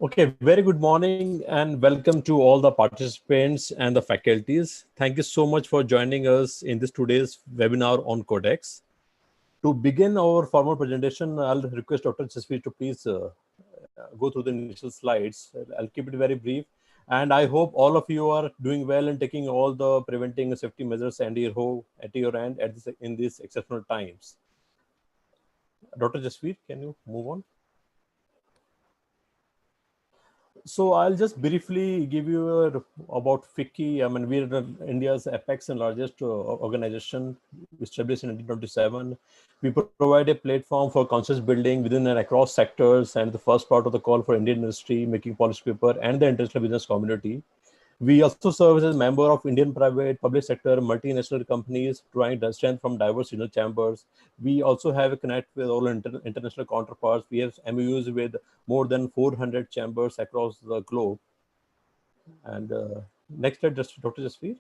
Okay, very good morning and welcome to all the participants and the faculties. Thank you so much for joining us in this today's webinar on Codex. To begin our formal presentation, I'll request Dr. Jasvir to please go through the initial slides. I'll keep it very brief. And I hope all of you are doing well and taking all the preventing safety measures at your end in these exceptional times. Dr. Jasvir, can you move on? So I'll just briefly give you about FICCI. I mean, we're India's apex and largest organization established in 1927. We provide a platform for conscious building within and across sectors, and the first part of the call for Indian industry, making policy paper, and the international business community. We also serve as a member of Indian private, public sector, multinational companies, drawing strength from diverse regional chambers. We also have a connect with all international counterparts. We have MOUs with more than 400 chambers across the globe. And next slide, Dr. Jasvir.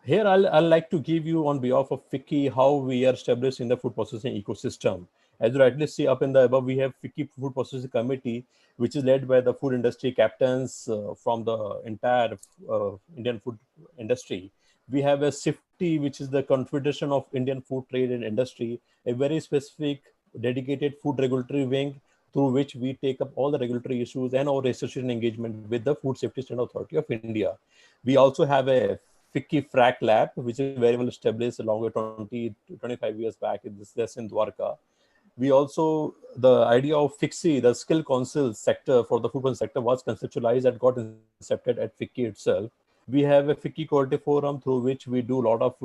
Here, I'll like to give you on behalf of FICCI how we are established in the food processing ecosystem. As you rightly see up in the above, we have FICCI Food Processing Committee, which is led by the food industry captains from the entire Indian food industry. We have a CIFTI, which is the Confederation of Indian Food Trade and Industry, a very specific dedicated food regulatory wing through which we take up all the regulatory issues and our association engagement with the Food Safety Standard Authority of India. We also have a FICCI FRAC lab, which is very well established along with 25 years back in Dwarka. We also, the idea of FICCI, the skill council sector for the food processing sector was conceptualized and got incepted at FICCI itself. We have a FICCI quality forum through which we do a lot of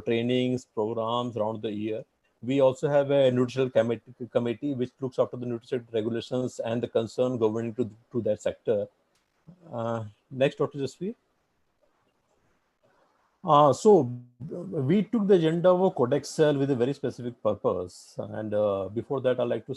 trainings, programs around the year. We also have a nutritional committee which looks after the nutrition regulations and the concern governing to that sector. Next, Dr. Jasvir. So we took the agenda of Codex Cell with a very specific purpose. And before that, I'd like to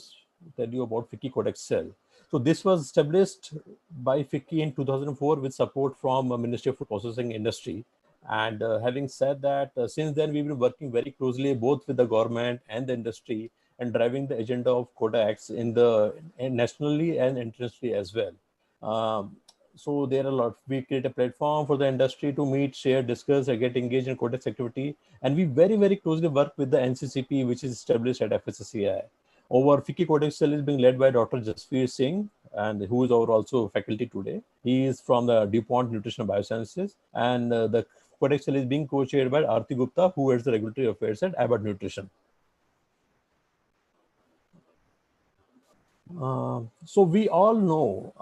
tell you about FICCI Codex Cell. So this was established by FICCI in 2004 with support from Ministry of Food Processing Industry. And having said that, since then, we've been working very closely both with the government and the industry and driving the agenda of Codex nationally and internationally as well. So there are a lot. We create a platform for the industry to meet, share, discuss, and get engaged in Codex activity. And we very, very closely work with the NCCP, which is established at FSCI. Our FICCI Codex Cell is being led by Dr. Jasvir Singh, and who is our also faculty today. He is from the Dupont Nutrition and Biosciences. And the Codex Cell is being co-chaired by Aarti Gupta, who heads the regulatory affairs at Abbott Nutrition. So we all know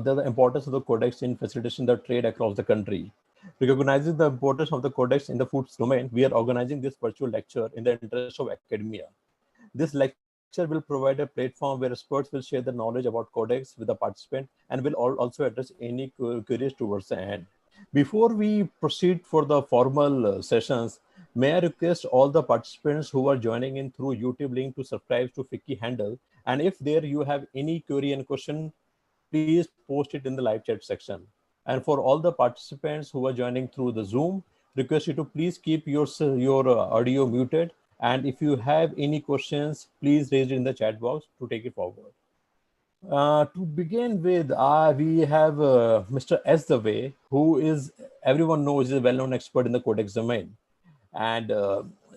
the importance of the Codex in facilitating the trade across the country. Recognizing the importance of the Codex in the foods domain, we are organizing this virtual lecture in the interest of academia. This lecture will provide a platform where experts will share the knowledge about Codex with the participant and will also address any queries towards the end. Before we proceed for the formal sessions, may I request all the participants who are joining in through YouTube link to subscribe to FICCI handle. And if there you have any query and question, please post it in the live chat section. And for all the participants who are joining through the Zoom, request you to please keep your audio muted. And if you have any questions, please raise it in the chat box to take it forward. To begin with, we have Mr. S. Dave, who is, everyone knows, is a well-known expert in the Codex domain. And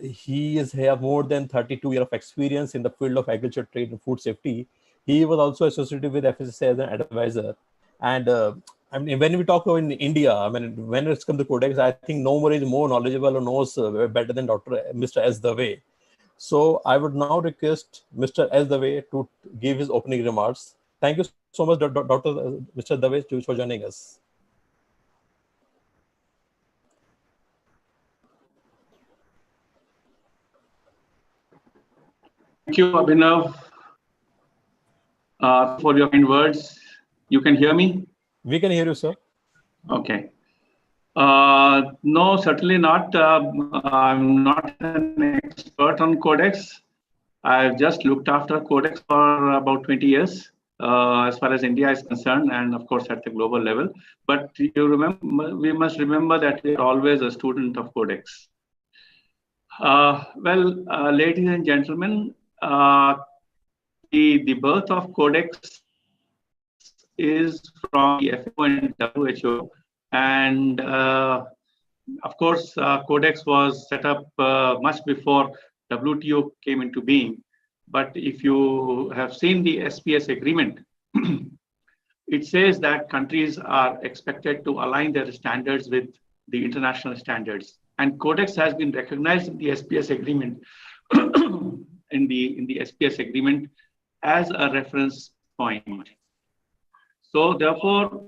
he have more than 32 years of experience in the field of agriculture, trade, and food safety. He was also associated with FSSA as an advisor. And I mean, when we talk in India, I mean, when it's come to Codex, I think no one is more knowledgeable or knows better than Mr. S. Dave. So I would now request Mr. S. Dave to give his opening remarks. Thank you so much, Mr. Dave, for joining us. Thank you, Abhinav, for your kind words. You can hear me? We can hear you, sir. Okay. No, certainly not. I'm not an expert on Codex. I've just looked after Codex for about 20 years, as far as India is concerned, and of course at the global level. But we must remember that we're always a student of Codex. Ladies and gentlemen, The birth of Codex is from the FAO and WHO, and of course, Codex was set up much before WTO came into being. But if you have seen the SPS agreement, it says that countries are expected to align their standards with the international standards. And Codex has been recognized in the SPS agreement, in the SPS agreement as a reference point. So therefore,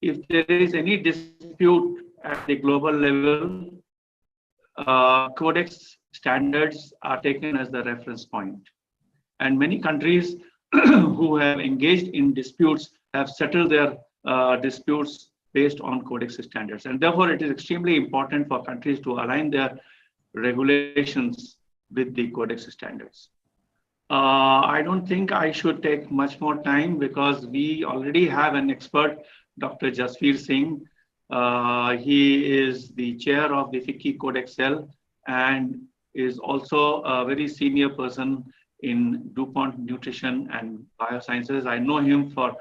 if there is any dispute at the global level, Codex standards are taken as the reference point. And many countries who have engaged in disputes have settled their disputes based on Codex standards. And therefore, it is extremely important for countries to align their regulations with the Codex standards. I don't think I should take much more time because we already have an expert, Dr. Jasvir Singh. He is the chair of the FICCI Codex Cell and is also a very senior person in Dupont Nutrition and Biosciences. I know him for,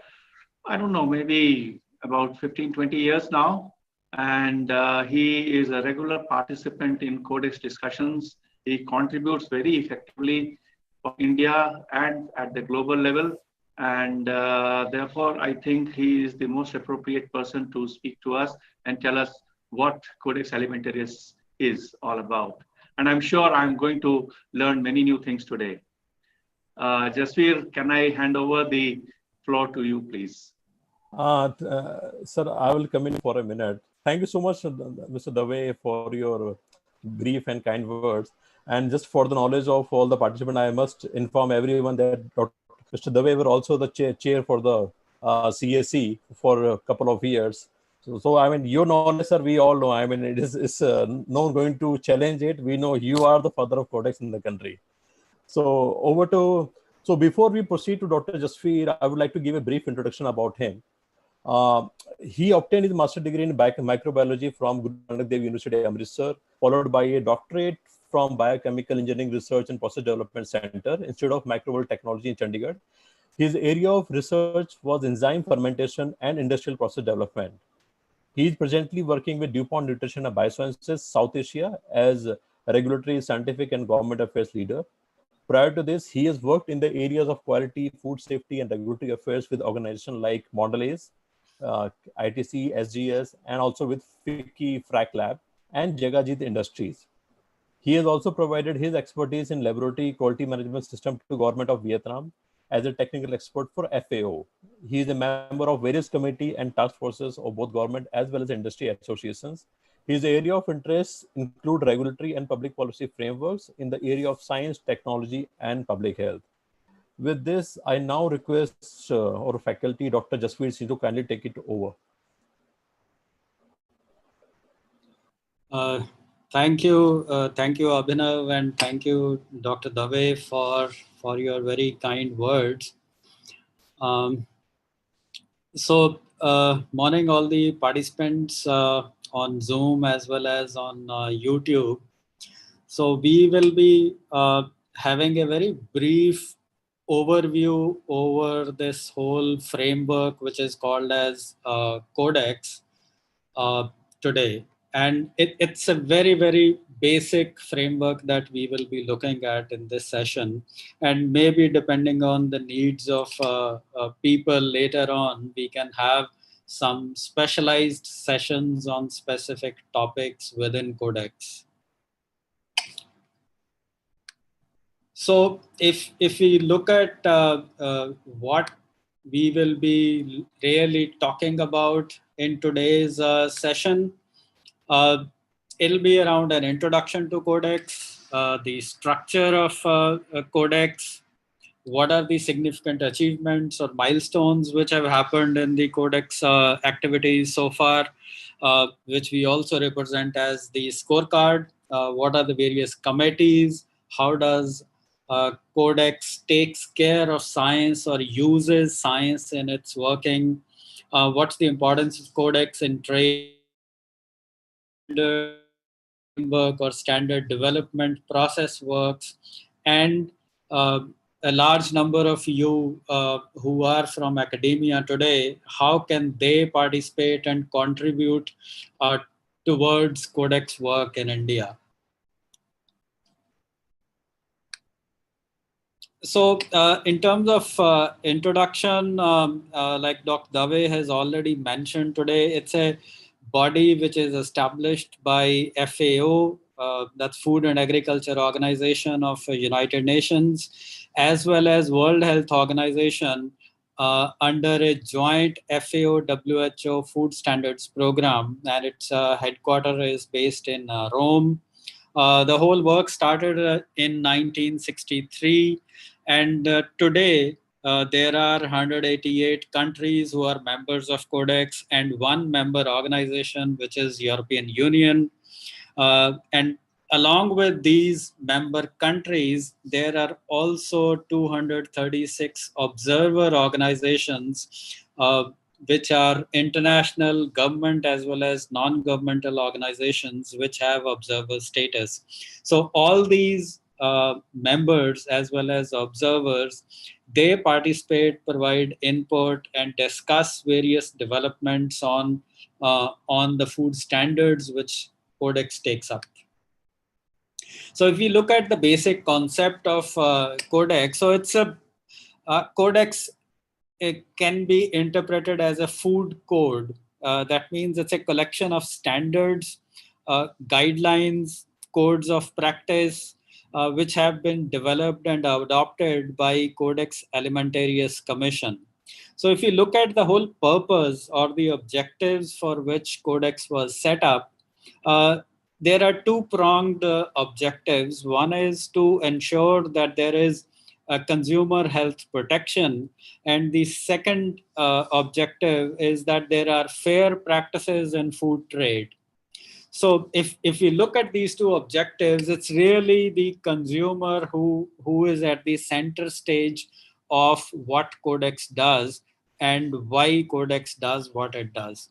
I don't know, maybe about 15, 20 years now. And he is a regular participant in Codex discussions. He contributes very effectively for India and at the global level. And therefore, I think he is the most appropriate person to speak to us and tell us what Codex Alimentarius is all about. And I'm sure I'm going to learn many new things today. Jasvir, can I hand over the floor to you, please? Sir, I will come in for a minute. Thank you so much, Mr. Dave, for your brief and kind words. And just for the knowledge of all the participants, I must inform everyone that Mr. Dave were also the chair for the CAC for a couple of years. So I mean, your knowledge, sir, we all know. I mean, it's no one going to challenge it. We know you are the father of Codex in the country. So so before we proceed to Dr. Jasvir, I would like to give a brief introduction about him. He obtained his master's degree in microbiology from Guru Nanak Dev University, Amritsar, followed by a doctorate from Biochemical Engineering Research and Process Development Center, Institute of Microbial Technology in Chandigarh. His area of research was enzyme fermentation and industrial process development. He is presently working with Dupont Nutrition and Biosciences, South Asia, as a regulatory, scientific, and government affairs leader. Prior to this, he has worked in the areas of quality, food safety, and regulatory affairs with organizations like Mondelez, ITC, SGS, and also with FICCI Frac Lab and Jagajit Industries. He has also provided his expertise in laboratory quality management system to government of Vietnam as a technical expert for FAO. He is a member of various committee and task forces of both government as well as industry associations. His area of interest include regulatory and public policy frameworks in the area of science, technology, and public health. With this, I now request our faculty, Dr. Jasvir Singh, to kindly take it over. Thank you, Abhinav, and thank you, Dr. Dave, for your very kind words. Morning all the participants on Zoom as well as on YouTube. So we will be having a very brief overview over this whole framework, which is called as Codex today. And it's a very, very basic framework that we will be looking at in this session. And maybe depending on the needs of people later on, we can have some specialized sessions on specific topics within Codex. So if we look at what we will be really talking about in today's session, it'll be around an introduction to Codex, the structure of Codex, what are the significant achievements or milestones which have happened in the Codex activities so far, which we also represent as the scorecard, what are the various committees, how does Codex takes care of science or uses science in its working, what's the importance of Codex in trade, framework or standard development process works, and a large number of you who are from academia today, how can they participate and contribute towards Codex work in India? So in terms of introduction, like Dr. Dave has already mentioned today, it's a body which is established by FAO, that's Food and Agriculture Organization of United Nations, as well as World Health Organization under a joint FAO-WHO Food Standards Program, and its headquarters is based in Rome. The whole work started in 1963, and today there are 188 countries who are members of Codex and one member organization, which is European Union. And along with these member countries, there are also 236 observer organizations, which are international, government, as well as non-governmental organizations which have observer status. So all these members as well as observers, they participate, provide input, and discuss various developments on the food standards which Codex takes up. So if we look at the basic concept of Codex, so it's a Codex. It can be interpreted as a food code. That means it's a collection of standards, guidelines, codes of practice, which have been developed and adopted by Codex Alimentarius Commission. So if you look at the whole purpose or the objectives for which Codex was set up, there are two-pronged objectives. One is to ensure that there is consumer health protection, and the second objective is that there are fair practices in food trade. So if we look at these two objectives, it's really the consumer who is at the center stage of what Codex does and why Codex does what it does.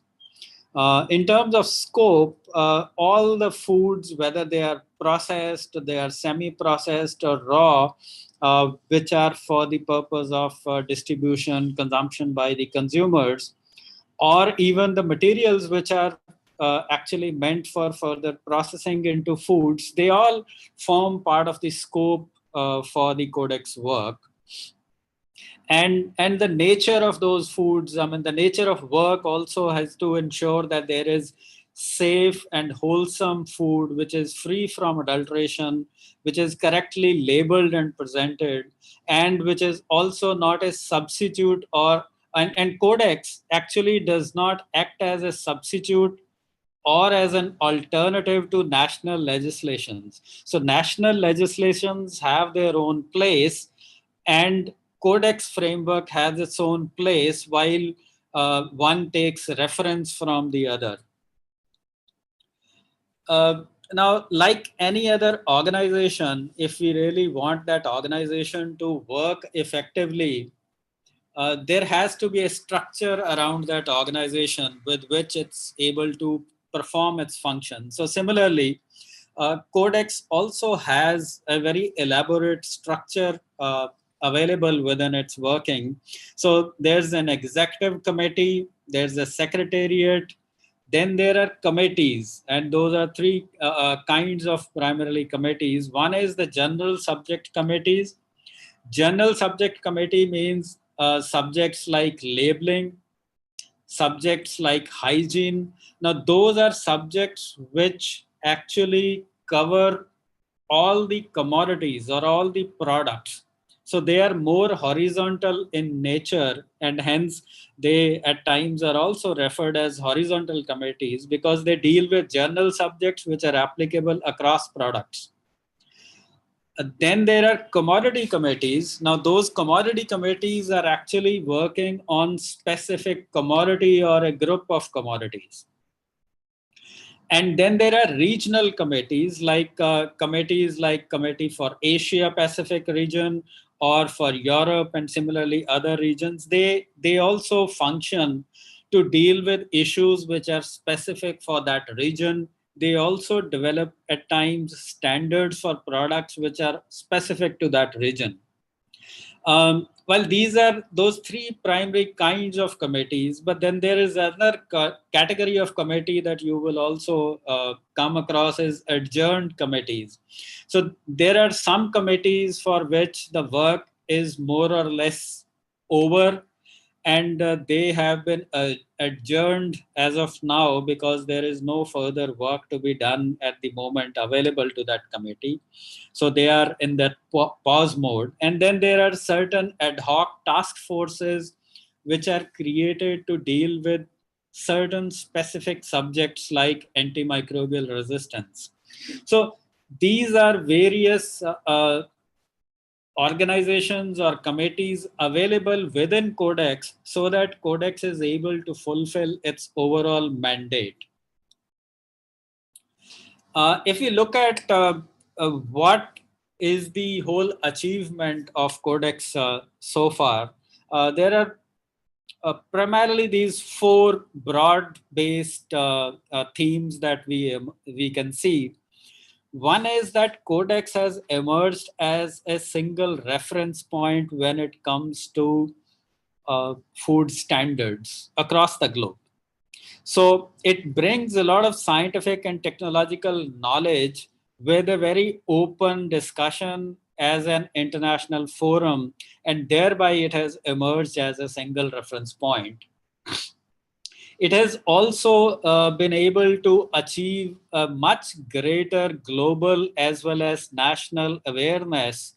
In terms of scope, all the foods, whether they are processed, they are semi-processed or raw, which are for the purpose of distribution, consumption by the consumers, or even the materials which are actually meant for further processing into foods, they all form part of the scope for the Codex work. And the nature of those foods, I mean, the nature of work also has to ensure that there is safe and wholesome food, which is free from adulteration, which is correctly labeled and presented, and which is also not a substitute and Codex actually does not act as a substitute or as an alternative to national legislations. So national legislations have their own place, and Codex framework has its own place, while one takes reference from the other. Now, like any other organization, if we really want that organization to work effectively, there has to be a structure around that organization with which it's able to perform its function. So similarly, Codex also has a very elaborate structure available within its working. So there's an executive committee, there's a secretariat, then there are committees, and those are three kinds of primarily committees. One is the general subject committees. General subject committee means subjects like labeling, subjects like hygiene. Now, those are subjects which actually cover all the commodities or all the products. So they are more horizontal in nature, and hence they at times are also referred as horizontal committees because they deal with general subjects which are applicable across products. Then there are commodity committees. Now those commodity committees are actually working on specific commodity or a group of commodities. And then there are regional committees like Committee for Asia Pacific region or for Europe and similarly other regions. They also function to deal with issues which are specific for that region they also develop at times standards for products which are specific to that region. Well, these are those three primary kinds of committees, but then there is another category of committee that you will also come across is adjourned committees. So there are some committees for which the work is more or less over, and they have been adjourned as of now because there is no further work to be done at the moment available to that committee. So they are in that pause mode. And then there are certain ad hoc task forces which are created to deal with certain specific subjects like antimicrobial resistance. So these are various organizations or committees available within Codex so that Codex is able to fulfill its overall mandate. If you look at what is the whole achievement of Codex so far, there are primarily these four broad-based themes that we can see. One is that Codex has emerged as a single reference point when it comes to food standards across the globe. So it brings a lot of scientific and technological knowledge with a very open discussion as an international forum, and thereby it has emerged as a single reference point. It has also been able to achieve a much greater global as well as national awareness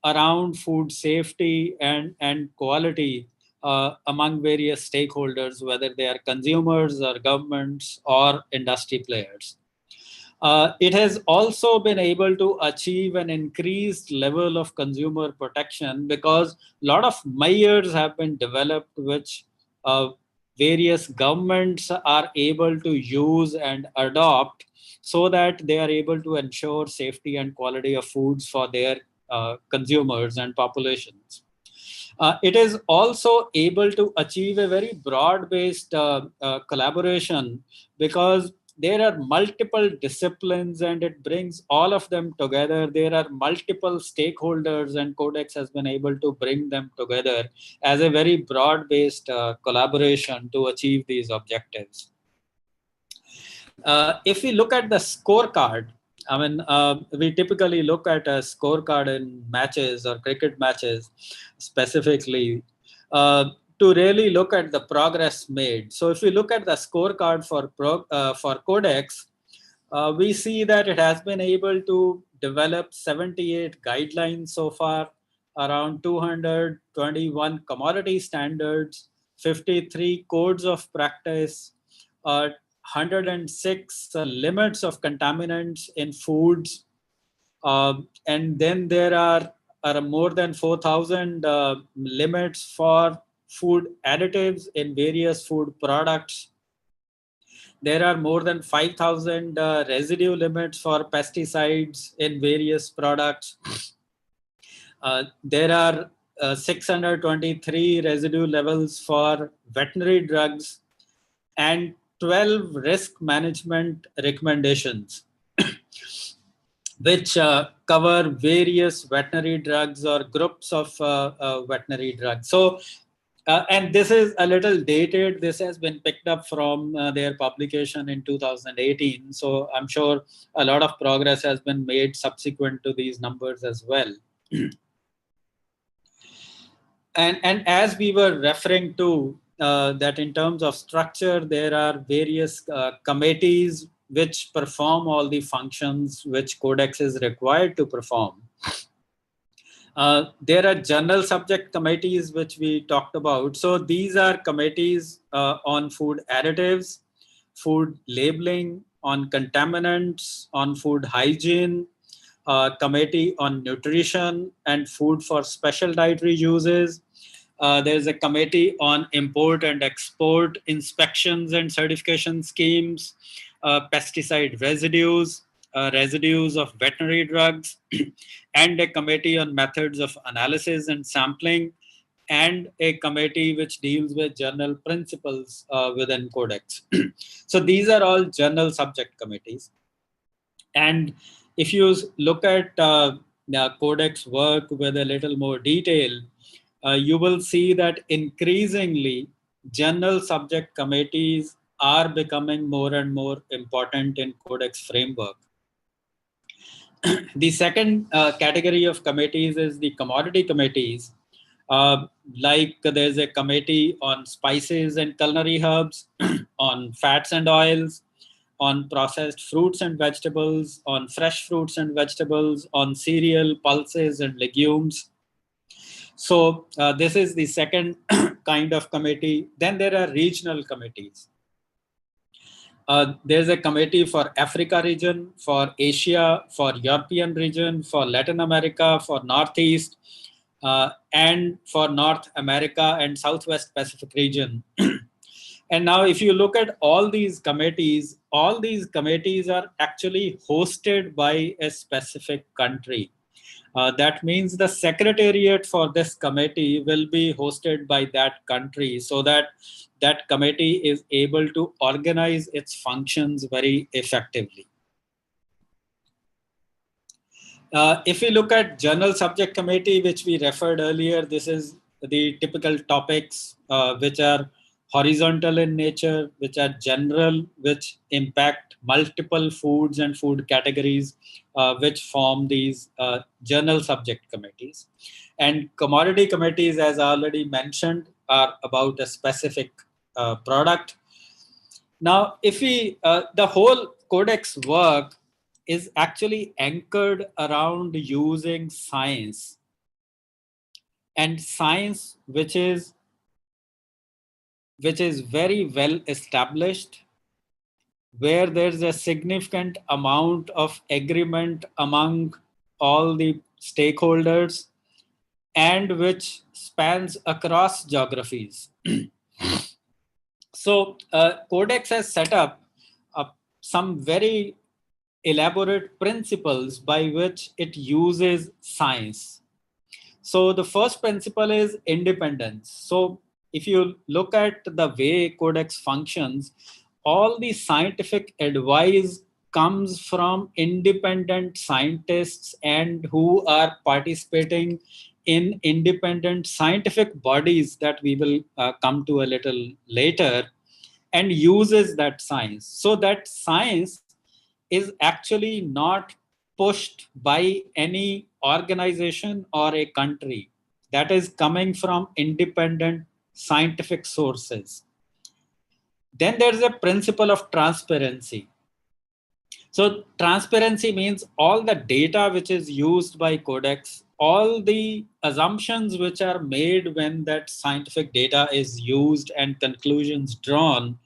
around food safety and quality among various stakeholders, whether they are consumers or governments or industry players. It has also been able to achieve an increased level of consumer protection because a lot of measures have been developed which various governments are able to use and adopt so that they are able to ensure safety and quality of foods for their consumers and populations. It is also able to achieve a very broad-based collaboration because there are multiple disciplines and it brings all of them together. There are multiple stakeholders and Codex has been able to bring them together as a very broad-based collaboration to achieve these objectives. If we look at the scorecard, I mean, we typically look at a scorecard in matches or cricket matches specifically to really look at the progress made. So if we look at the scorecard for Codex, we see that it has been able to develop 78 guidelines so far, around 221 commodity standards, 53 codes of practice, 106 limits of contaminants in foods, and then there are more than 4,000 limits for food additives in various food products. There are more than 5,000 residue limits for pesticides in various products. There are 623 residue levels for veterinary drugs and 12 risk management recommendations, which cover various veterinary drugs or groups of veterinary drugs. So, and this is a little dated. This has been picked up from their publication in 2018. So I'm sure a lot of progress has been made subsequent to these numbers as well. And as we were referring to, that in terms of structure, there are various committees which perform all the functions which Codex is required to perform. There are general subject committees which we talked about. So these are committees on food additives, food labeling, on contaminants, on food hygiene, committee on nutrition and food for special dietary uses. There's a committee on import and export inspections and certification schemes, pesticide residues, residues of veterinary drugs, and a committee on methods of analysis and sampling, and a committee which deals with general principles within Codex. So these are all general subject committees. And if you look at the Codex work with a little more detail, you will see that increasingly general subject committees are becoming more and more important in Codex framework. The second category of committees is the commodity committees. Like there's a committee on spices and culinary herbs, on fats and oils, on processed fruits and vegetables, on fresh fruits and vegetables, on cereal, pulses, and legumes. So this is the second kind of committee. Then there are regional committees. There's a committee for Africa region, for Asia, for European region, for Latin America, for Northeast, and for North America and Southwest Pacific region. And now if you look at all these committees are actually hosted by a specific country. That means the secretariat for this committee will be hosted by that country, so that that committee is able to organize its functions very effectively. If we look at general subject committee, which we referred earlier, this is the typical topics which are horizontal in nature, which are general, which impact multiple foods and food categories, which form these general subject committees. And commodity committees, as I already mentioned, are about a specific product. Now, if we, the whole Codex work is actually anchored around using science, and science which is very well established, where there's a significant amount of agreement among all the stakeholders, and which spans across geographies. So Codex has set up some very elaborate principles by which it uses science. So the first principle is independence. So if you look at the way Codex functions, all the scientific advice comes from independent scientists and who are participating in independent scientific bodies that we will come to a little later, and uses that science. So that science is actually not pushed by any organization or a country. That is coming from independent scientific sources. Then there's a principle of transparency. So transparency means all the data which is used by Codex, all the assumptions which are made when that scientific data is used and conclusions drawn,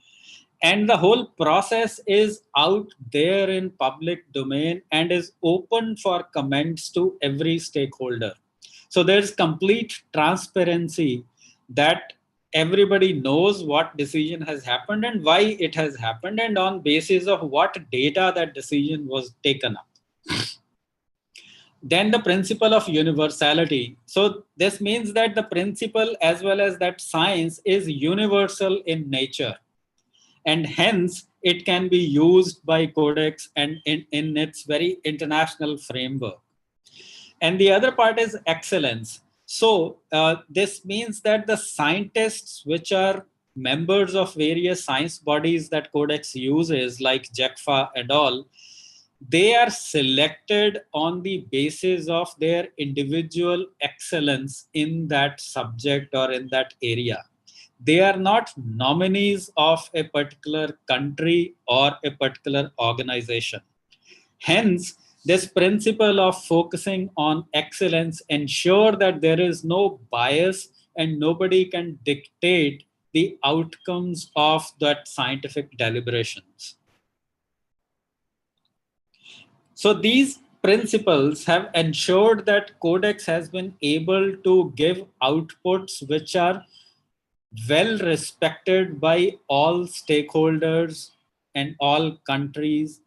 and the whole process is out there in public domain and is open for comments to every stakeholder. So there's complete transparency, that everybody knows what decision has happened and why it has happened, and on basis of what data that decision was taken up. Then the principle of universality. So this means that the principle as well as that science is universal in nature, and hence it can be used by Codex and in its very international framework. And the other part is excellence. So this means that the scientists which are members of various science bodies that Codex uses, like JECFA and all, they are selected on the basis of their individual excellence in that subject or in that area. They are not nominees of a particular country or a particular organization. Hence, this principle of focusing on excellence ensure that there is no bias and nobody can dictate the outcomes of that scientific deliberations. So these principles have ensured that Codex has been able to give outputs which are well respected by all stakeholders and all countries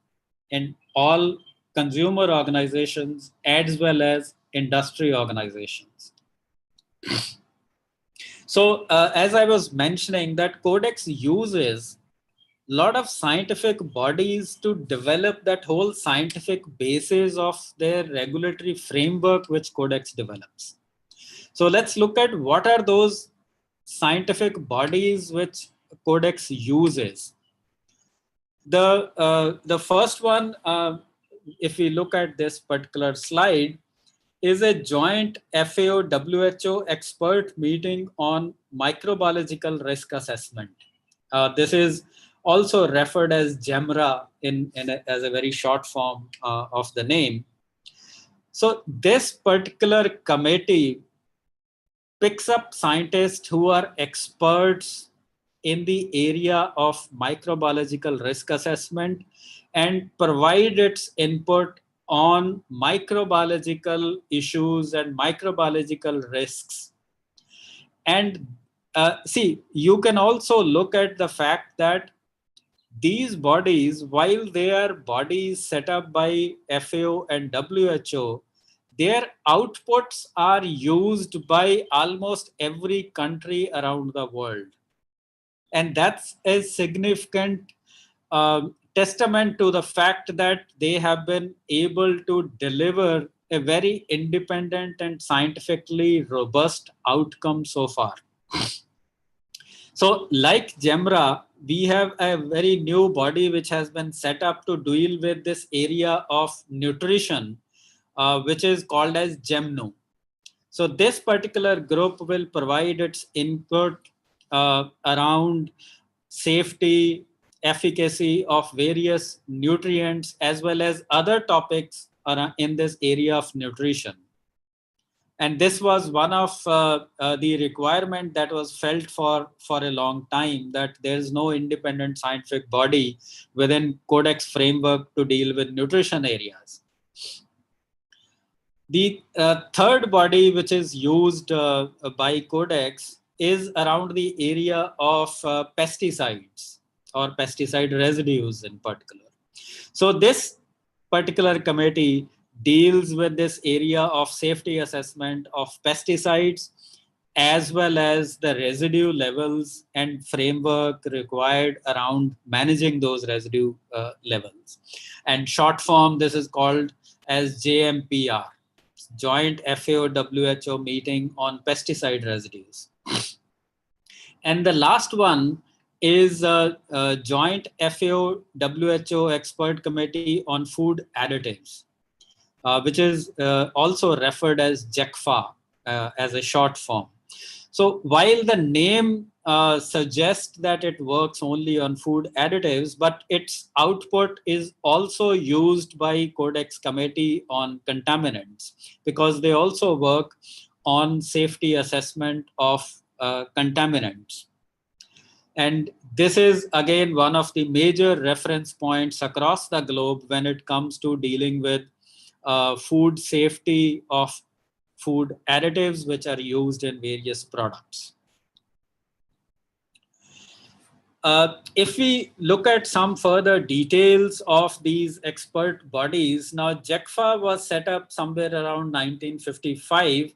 and all consumer organizations as well as industry organizations. So as I was mentioning, that Codex uses lot of scientific bodies to develop that whole scientific basis of their regulatory framework which Codex develops. So let's look at what are those scientific bodies which Codex uses. The first one, if we look at this particular slide, is a joint FAO-WHO expert meeting on microbiological risk assessment. This is also referred as GEMRA as a very short form of the name. So this particular committee picks up scientists who are experts in the area of microbiological risk assessment and provide its input on microbiological issues and microbiological risks. And see, you can also look at the fact that these bodies, while they are bodies set up by FAO and WHO, their outputs are used by almost every country around the world. And that's a significant testament to the fact that they have been able to deliver a very independent and scientifically robust outcome so far. So like GEMRA, we have a very new body which has been set up to deal with this area of nutrition, which is called as GEMNU. So this particular group will provide its input around safety, efficacy of various nutrients, as well as other topics in this area of nutrition. And this was one of the requirement that was felt for a long time, that there is no independent scientific body within Codex framework to deal with nutrition areas. The third body which is used by Codex is around the area of pesticides or pesticide residues in particular. So this particular committee deals with this area of safety assessment of pesticides, as well as the residue levels and framework required around managing those residue levels. And short form, this is called as JMPR, Joint FAO-WHO Meeting on Pesticide Residues. And the last one is a Joint FAO-WHO Expert Committee on Food Additives, which is also referred as JECFA as a short form. So while the name suggests that it works only on food additives, but its output is also used by Codex Committee on contaminants, because they also work on safety assessment of contaminants. And this is again one of the major reference points across the globe when it comes to dealing with food safety of food additives which are used in various products. If we look at some further details of these expert bodies, now JECFA was set up somewhere around 1955.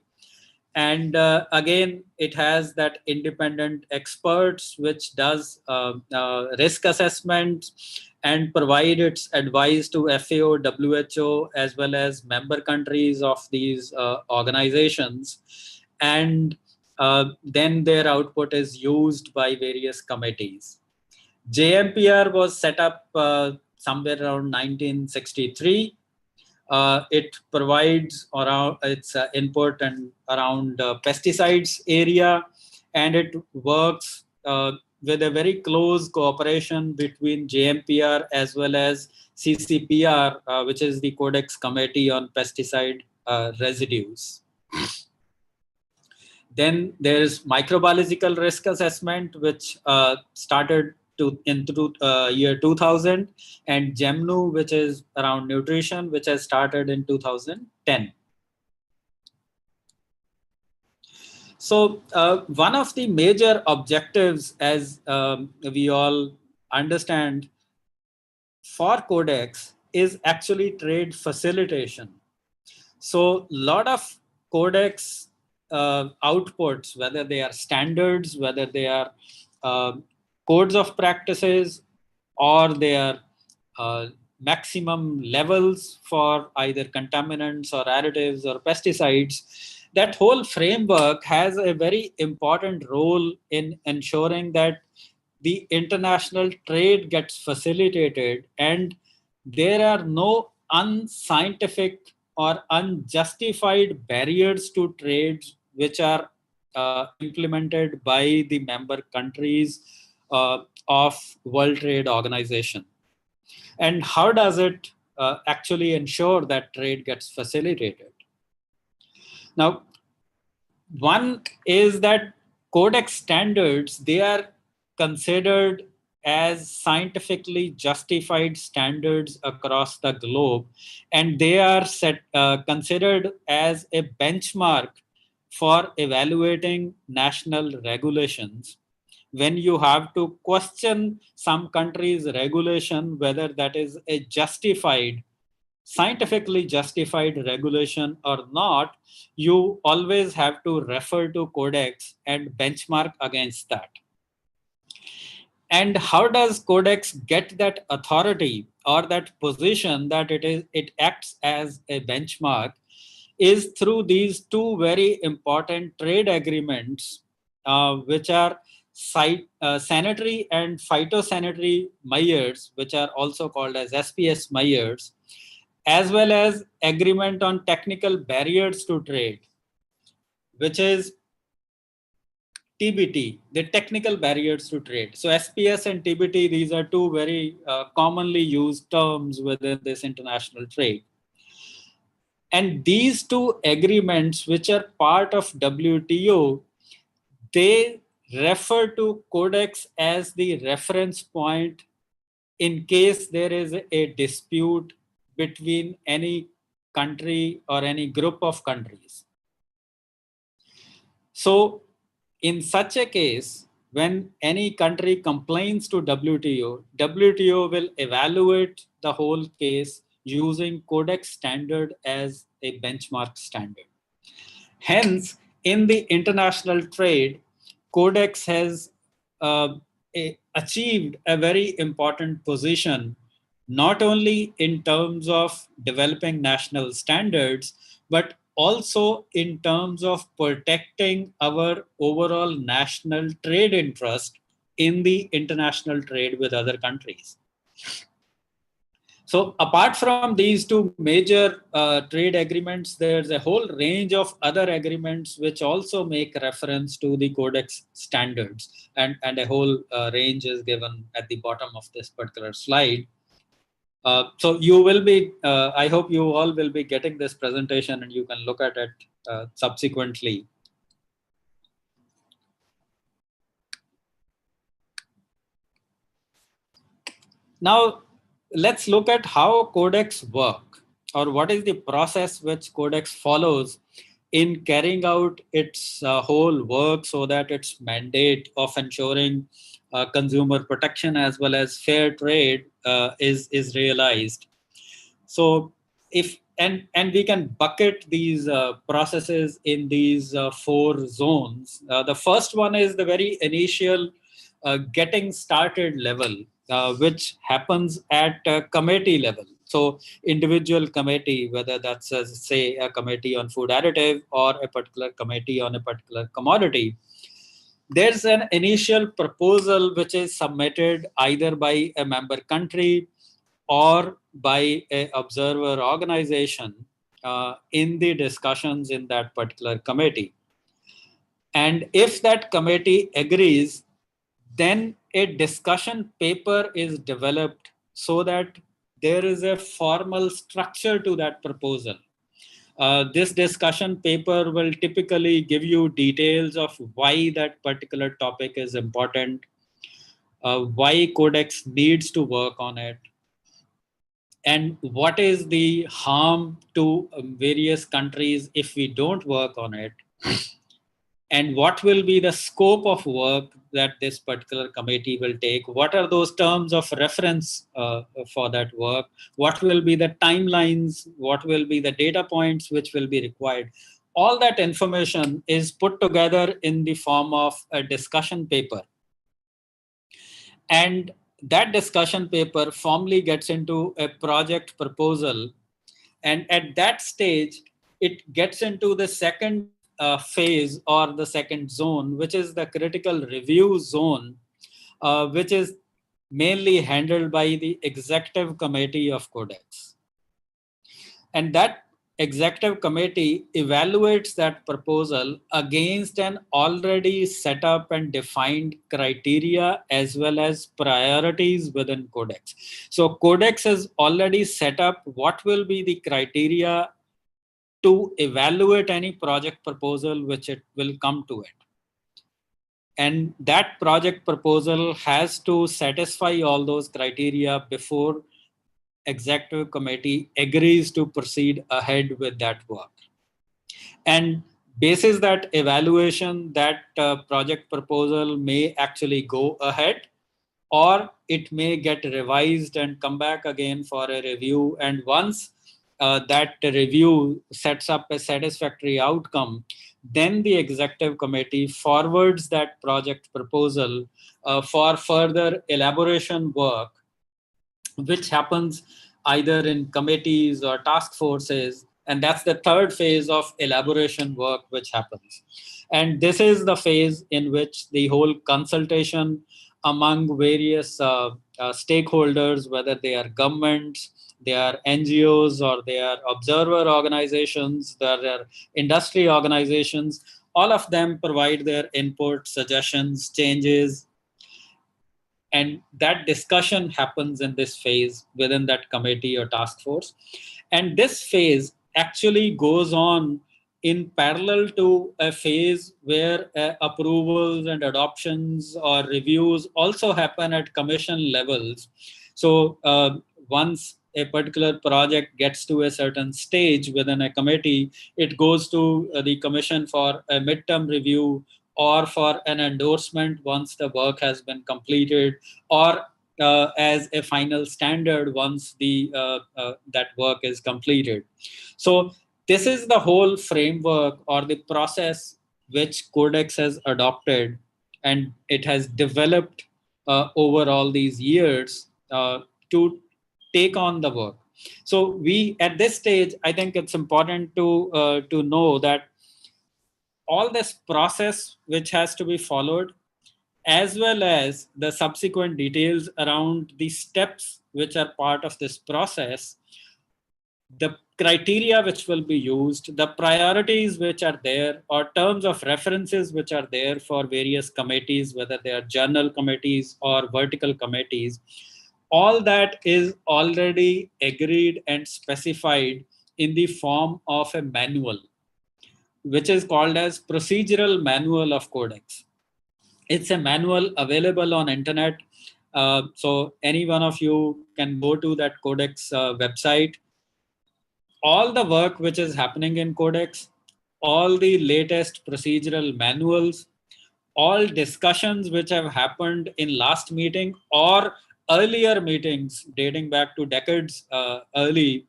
And again, it has that independent experts which does risk assessment and provide its advice to FAO, WHO, as well as member countries of these organizations. And then their output is used by various committees. JMPR was set up somewhere around 1963. It provides around its input and around pesticides area, and it works with a very close cooperation between JMPR as well as CCPR, which is the Codex Committee on Pesticide Residues. Then there's microbiological risk assessment, which started in year 2000, and GEMNU, which is around nutrition, which has started in 2010. So one of the major objectives, as we all understand, for Codex is actually trade facilitation. So a lot of Codex outputs, whether they are standards, whether they are codes of practices, or their maximum levels for either contaminants or additives or pesticides, that whole framework has a very important role in ensuring that the international trade gets facilitated and there are no unscientific or unjustified barriers to trade which are implemented by the member countries of World Trade Organization. And how does it actually ensure that trade gets facilitated? Now, one is that Codex standards, they are considered as scientifically justified standards across the globe, and they are considered as a benchmark for evaluating national regulations when you have to question some country's regulation, whether that is a justified, scientifically justified regulation or not. You always have to refer to Codex and benchmark against that. And how does Codex get that authority or that position that it acts as a benchmark is through these two very important trade agreements, which are sanitary and phytosanitary measures, which are also called as SPS measures, as well as agreement on technical barriers to trade, which is TBT, the technical barriers to trade. So SPS and TBT, these are two very commonly used terms within this international trade. And these two agreements, which are part of WTO, they refer to Codex as the reference point in case there is a dispute between any country or any group of countries. So in such a case, when any country complains to WTO, WTO will evaluate the whole case using Codex standard as a benchmark standard. Hence, in the international trade, Codex has achieved a very important position, not only in terms of developing national standards, but also in terms of protecting our overall national trade interest in the international trade with other countries. So apart from these two major trade agreements, there's a whole range of other agreements which also make reference to the Codex standards, and a whole range is given at the bottom of this particular slide. So you will be, I hope you all will be getting this presentation and you can look at it subsequently. Now, let's look at how Codex work, or what is the process which Codex follows in carrying out its whole work so that its mandate of ensuring consumer protection as well as fair trade is realized. So if and we can bucket these processes in these four zones. The first one is the very initial getting started level, which happens at committee level. So individual committee, whether that's say a committee on food additive or a particular committee on a particular commodity, there's an initial proposal which is submitted either by a member country or by an observer organization in the discussions in that particular committee. And if that committee agrees, then a discussion paper is developed so that there is a formal structure to that proposal. This discussion paper will typically give you details of why that particular topic is important, why Codex needs to work on it, and what is the harm to various countries if we don't work on it, and what will be the scope of work that this particular committee will take, what are those terms of reference for that work, what will be the timelines, what will be the data points which will be required. All that information is put together in the form of a discussion paper. And that discussion paper formally gets into a project proposal. And at that stage, it gets into the second phase or the second zone, which is the critical review zone, which is mainly handled by the executive committee of Codex. And that executive committee evaluates that proposal against an already set up and defined criteria as well as priorities within Codex. So Codex has already set up what will be the criteria to evaluate any project proposal which it will come to it. And that project proposal has to satisfy all those criteria before executive committee agrees to proceed ahead with that work. And basis that evaluation, that project proposal may actually go ahead, or it may get revised and come back again for a review. And once that review sets up a satisfactory outcome, then the executive committee forwards that project proposal for further elaboration work, which happens either in committees or task forces. And that's the third phase of elaboration work which happens. And this is the phase in which the whole consultation among various stakeholders, whether they are governments, they are NGOs, or they are observer organizations, there are industry organizations, all of them provide their input, suggestions, changes. And that discussion happens in this phase within that committee or task force. And this phase actually goes on in parallel to a phase where approvals and adoptions or reviews also happen at commission levels. So once a particular project gets to a certain stage within a committee, it goes to the commission for a midterm review, or for an endorsement once the work has been completed, or as a final standard once the that work is completed. So this is the whole framework or the process which Codex has adopted, and it has developed over all these years to take on the work. So we, at this stage, I think it's important to know that all this process which has to be followed, as well as the subsequent details around the steps which are part of this process, the criteria which will be used, the priorities which are there, or terms of references which are there for various committees, whether they are journal committees or vertical committees, all that is already agreed and specified in the form of a manual, which is called as Procedural Manual of Codex. It's a manual available on internet. So any one of you can go to that Codex website. All the work which is happening in Codex, all the latest procedural manuals, all discussions which have happened in last meeting or earlier meetings dating back to decades early,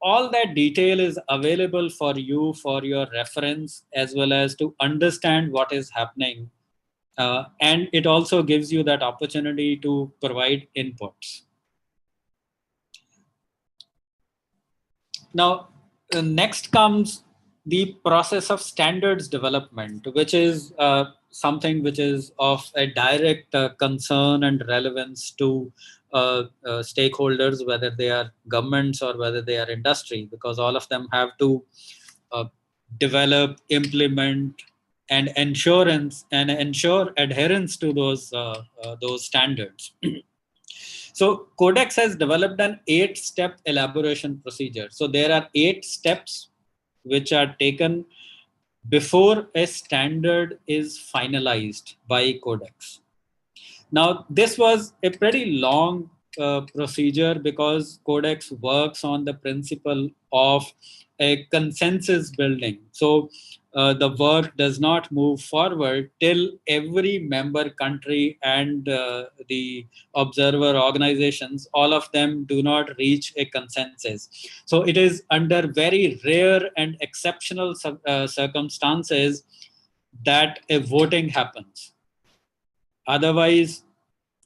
all that detail is available for you for your reference, as well as to understand what is happening. And it also gives you that opportunity to provide inputs. Now, next comes the process of standards development, which is something which is of a direct concern and relevance to stakeholders, whether they are governments or whether they are industry, because all of them have to develop, implement, and ensure adherence to those standards. So Codex has developed an 8-step elaboration procedure. So there are 8 steps which are taken before a standard is finalized by Codex. Now, this was a pretty long procedure because Codex works on the principle of a consensus building. So the work does not move forward till every member country and the observer organizations, all of them do not reach a consensus. So it is under very rare and exceptional circumstances that a voting happens. Otherwise,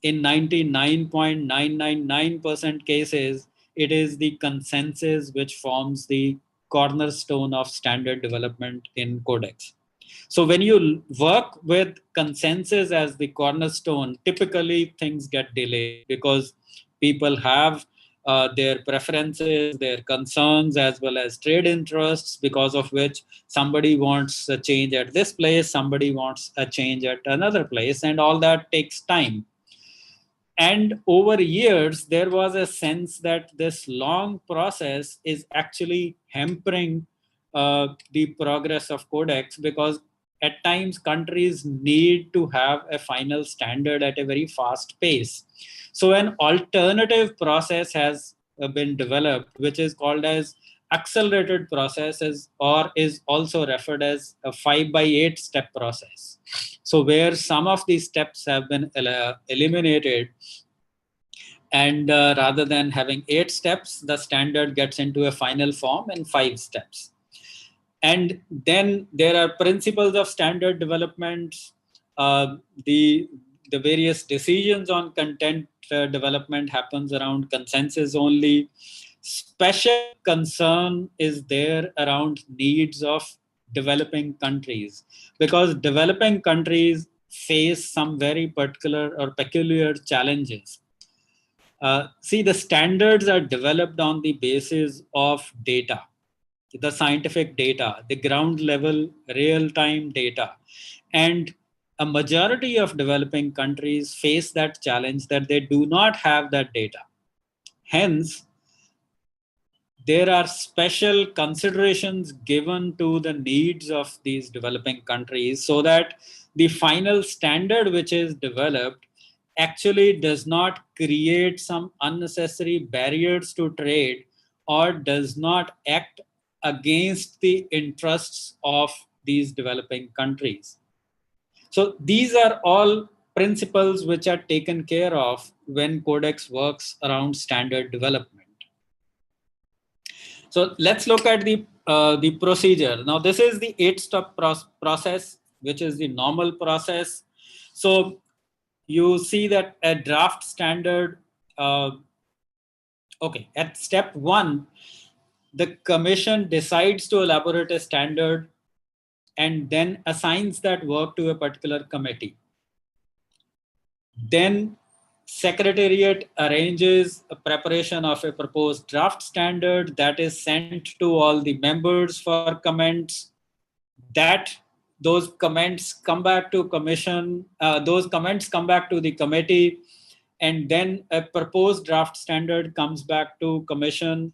in 99.999% cases, it is the consensus which forms the cornerstone of standard development in Codex. So when you work with consensus as the cornerstone, typically things get delayed because people have their preferences, their concerns, as well as trade interests, because of which somebody wants a change at this place, somebody wants a change at another place, and all that takes time. And over years, there was a sense that this long process is actually hampering the progress of Codex, because at times countries need to have a final standard at a very fast pace. So an alternative process has been developed, which is called as accelerated processes, or is also referred as a 5x8 step process. So where some of these steps have been eliminated, and rather than having 8 steps, the standard gets into a final form in 5 steps. And then there are principles of standard development. The various decisions on content development happens around consensus only. Special concern is there around needs of developing countries, because developing countries face some very particular or peculiar challenges. See, the standards are developed on the basis of data, the scientific data, the ground level real-time data. And a majority of developing countries face that challenge, that they do not have that data. Hence, there are special considerations given to the needs of these developing countries, so that the final standard which is developed actually does not create some unnecessary barriers to trade, or does not act against the interests of these developing countries. So these are all principles which are taken care of when Codex works around standard development. So let's look at the procedure. Now this is the 8-step process, which is the normal process. So you see that a draft standard, at step 1, the commission decides to elaborate a standard and then assigns that work to a particular committee. Then Secretariat arranges a preparation of a proposed draft standard that is sent to all the members for comments. Those comments come back to commission, those comments come back to the committee, and then a proposed draft standard comes back to commission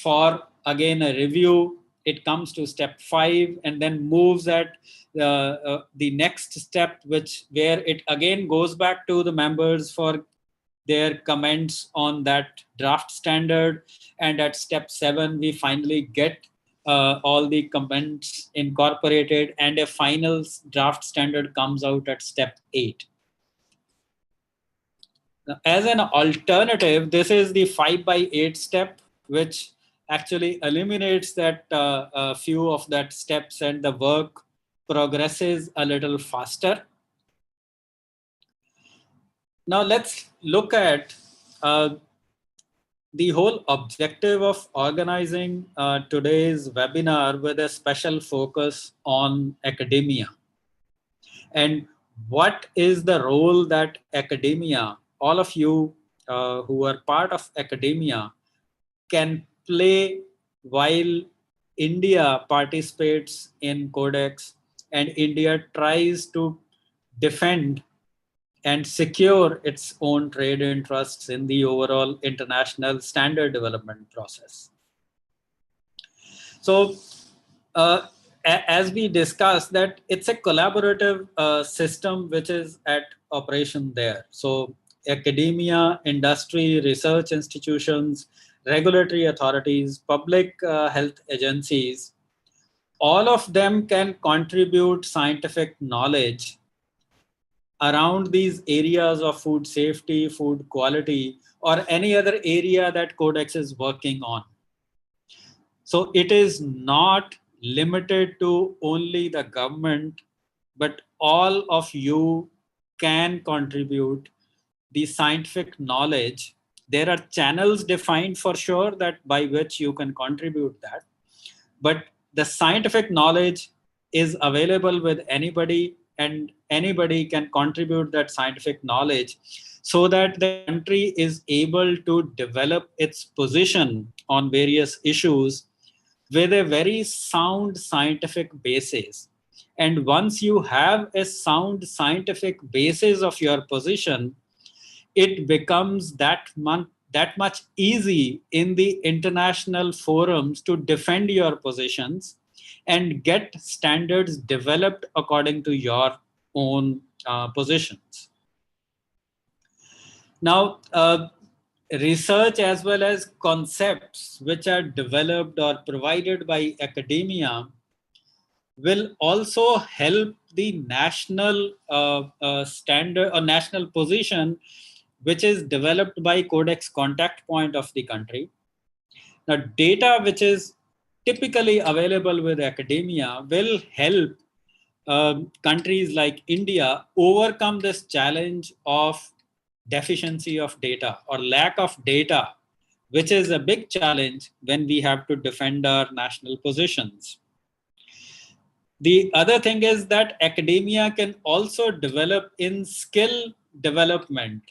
for again a review. It comes to step 5 and then moves at the next step, where it again goes back to the members for their comments on that draft standard. And at step 7, we finally get all the comments incorporated, and a final draft standard comes out at step 8. Now, as an alternative, this is the 5x8 step, which actually eliminates that few of that steps, and the work progresses a little faster. Now let's look at the whole objective of organizing today's webinar with a special focus on academia. And what is the role that academia, all of you who are part of academia, can play while India participates in Codex and India tries to defend and secure its own trade interests in the overall international standard development process. So as we discussed, that it's a collaborative system which is at operation there. So academia, industry, research institutions, regulatory authorities, public health agencies, all of them can contribute scientific knowledge around these areas of food safety, food quality, or any other area that Codex is working on. So it is not limited to only the government, but all of you can contribute the scientific knowledge. There are channels defined for sure that by which you can contribute that. But the scientific knowledge is available with anybody, and anybody can contribute that scientific knowledge so that the country is able to develop its position on various issues with a very sound scientific basis. And once you have a sound scientific basis of your position, it becomes that much easy in the international forums to defend your positions and get standards developed according to your own positions. Now, research as well as concepts which are developed or provided by academia will also help the national standard or national position which is developed by Codex contact point of the country. Now, data which is typically available with academia will help countries like India overcome this challenge of deficiency of data or lack of data, which is a big challenge when we have to defend our national positions. The other thing is that academia can also develop in skill development,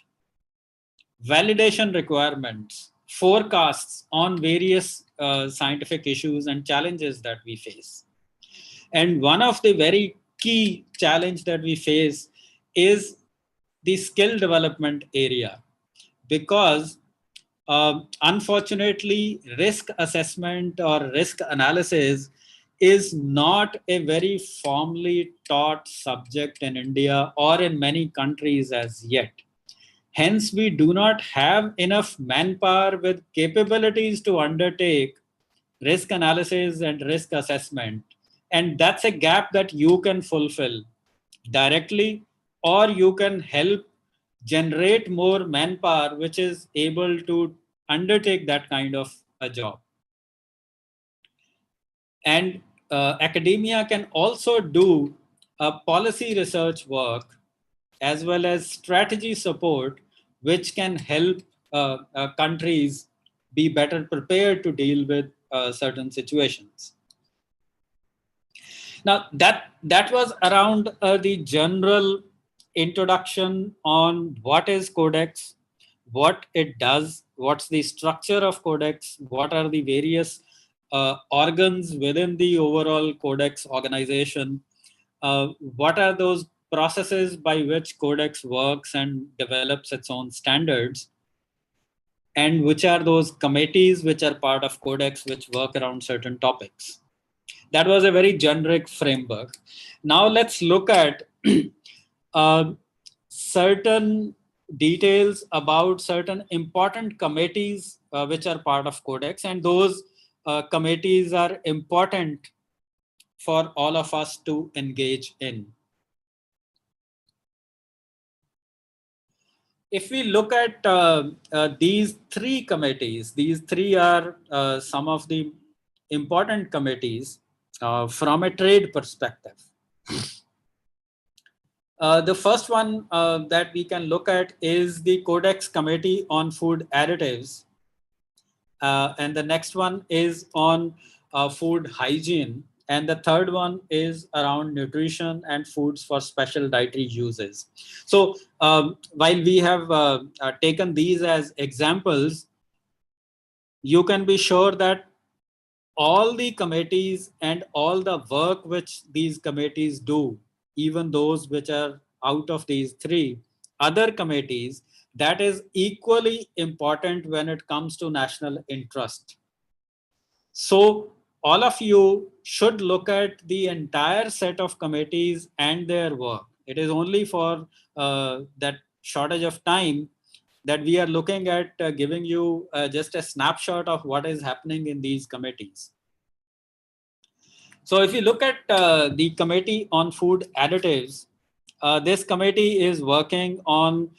validation requirements, forecasts on various scientific issues and challenges that we face. And one of the very key challenge that we face is the skill development area, because unfortunately, risk assessment or risk analysis is not a very formally taught subject in India or in many countries as yet. Hence, we do not have enough manpower with capabilities to undertake risk analysis and risk assessment. And that's a gap that you can fulfill directly, or you can help generate more manpower which is able to undertake that kind of a job. And academia can also do policy research work as well as strategy support, which can help countries be better prepared to deal with certain situations. Now, that was around the general introduction on what is Codex, what it does, what's the structure of Codex, what are the various organs within the overall Codex organization, what are those processes by which Codex works and develops its own standards, and which are those committees which are part of Codex which work around certain topics. That was a very generic framework. Now let's look at certain details about certain important committees which are part of Codex, and those committees are important for all of us to engage in. If we look at these three committees, these three are some of the important committees from a trade perspective. The first one that we can look at is the Codex Committee on Food Additives. And the next one is on food hygiene. And the third one is around nutrition and foods for special dietary uses. So while we have taken these as examples, you can be sure that all the committees and all the work which these committees do, even those which are out of these three other committees, that is equally important when it comes to national interest. So all of you should look at the entire set of committees and their work. It is only for that shortage of time that we are looking at giving you just a snapshot of what is happening in these committees. So if you look at the Committee on Food Additives, this committee is working on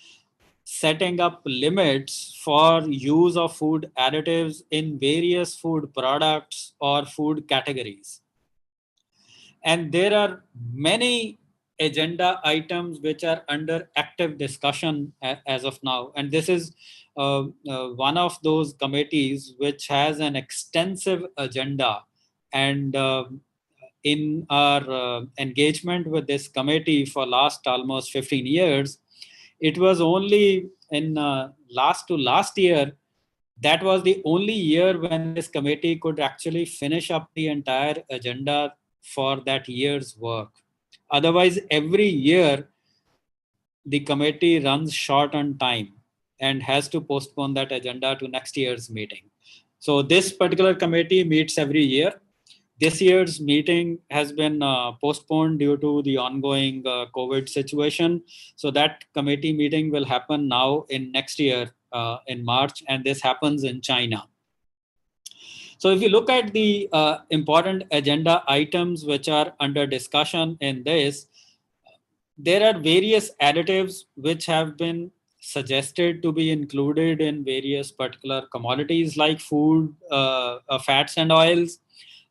setting up limits for use of food additives in various food products or food categories. And there are many agenda items which are under active discussion as of now. And this is one of those committees which has an extensive agenda. And in our engagement with this committee for last almost 15 years, it was only in last year that was the only year when this committee could actually finish up the entire agenda for that year's work. Otherwise, every year, the committee runs short on time and has to postpone that agenda to next year's meeting. So this particular committee meets every year. This year's meeting has been postponed due to the ongoing COVID situation. So that committee meeting will happen now in next year in March, and this happens in China. So if you look at the important agenda items which are under discussion in this, there are various additives which have been suggested to be included in various particular commodities like food, fats and oils,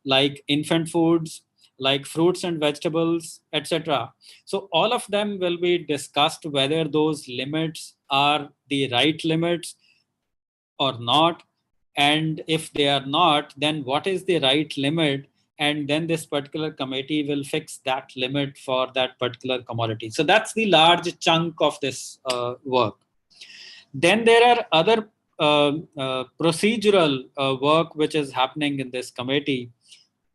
like infant foods, like fruits and vegetables, etc. So all of them will be discussed whether those limits are the right limits or not. And if they are not, then what is the right limit? And then this particular committee will fix that limit for that particular commodity. So that's the large chunk of this work. Then there are other procedural work which is happening in this committee.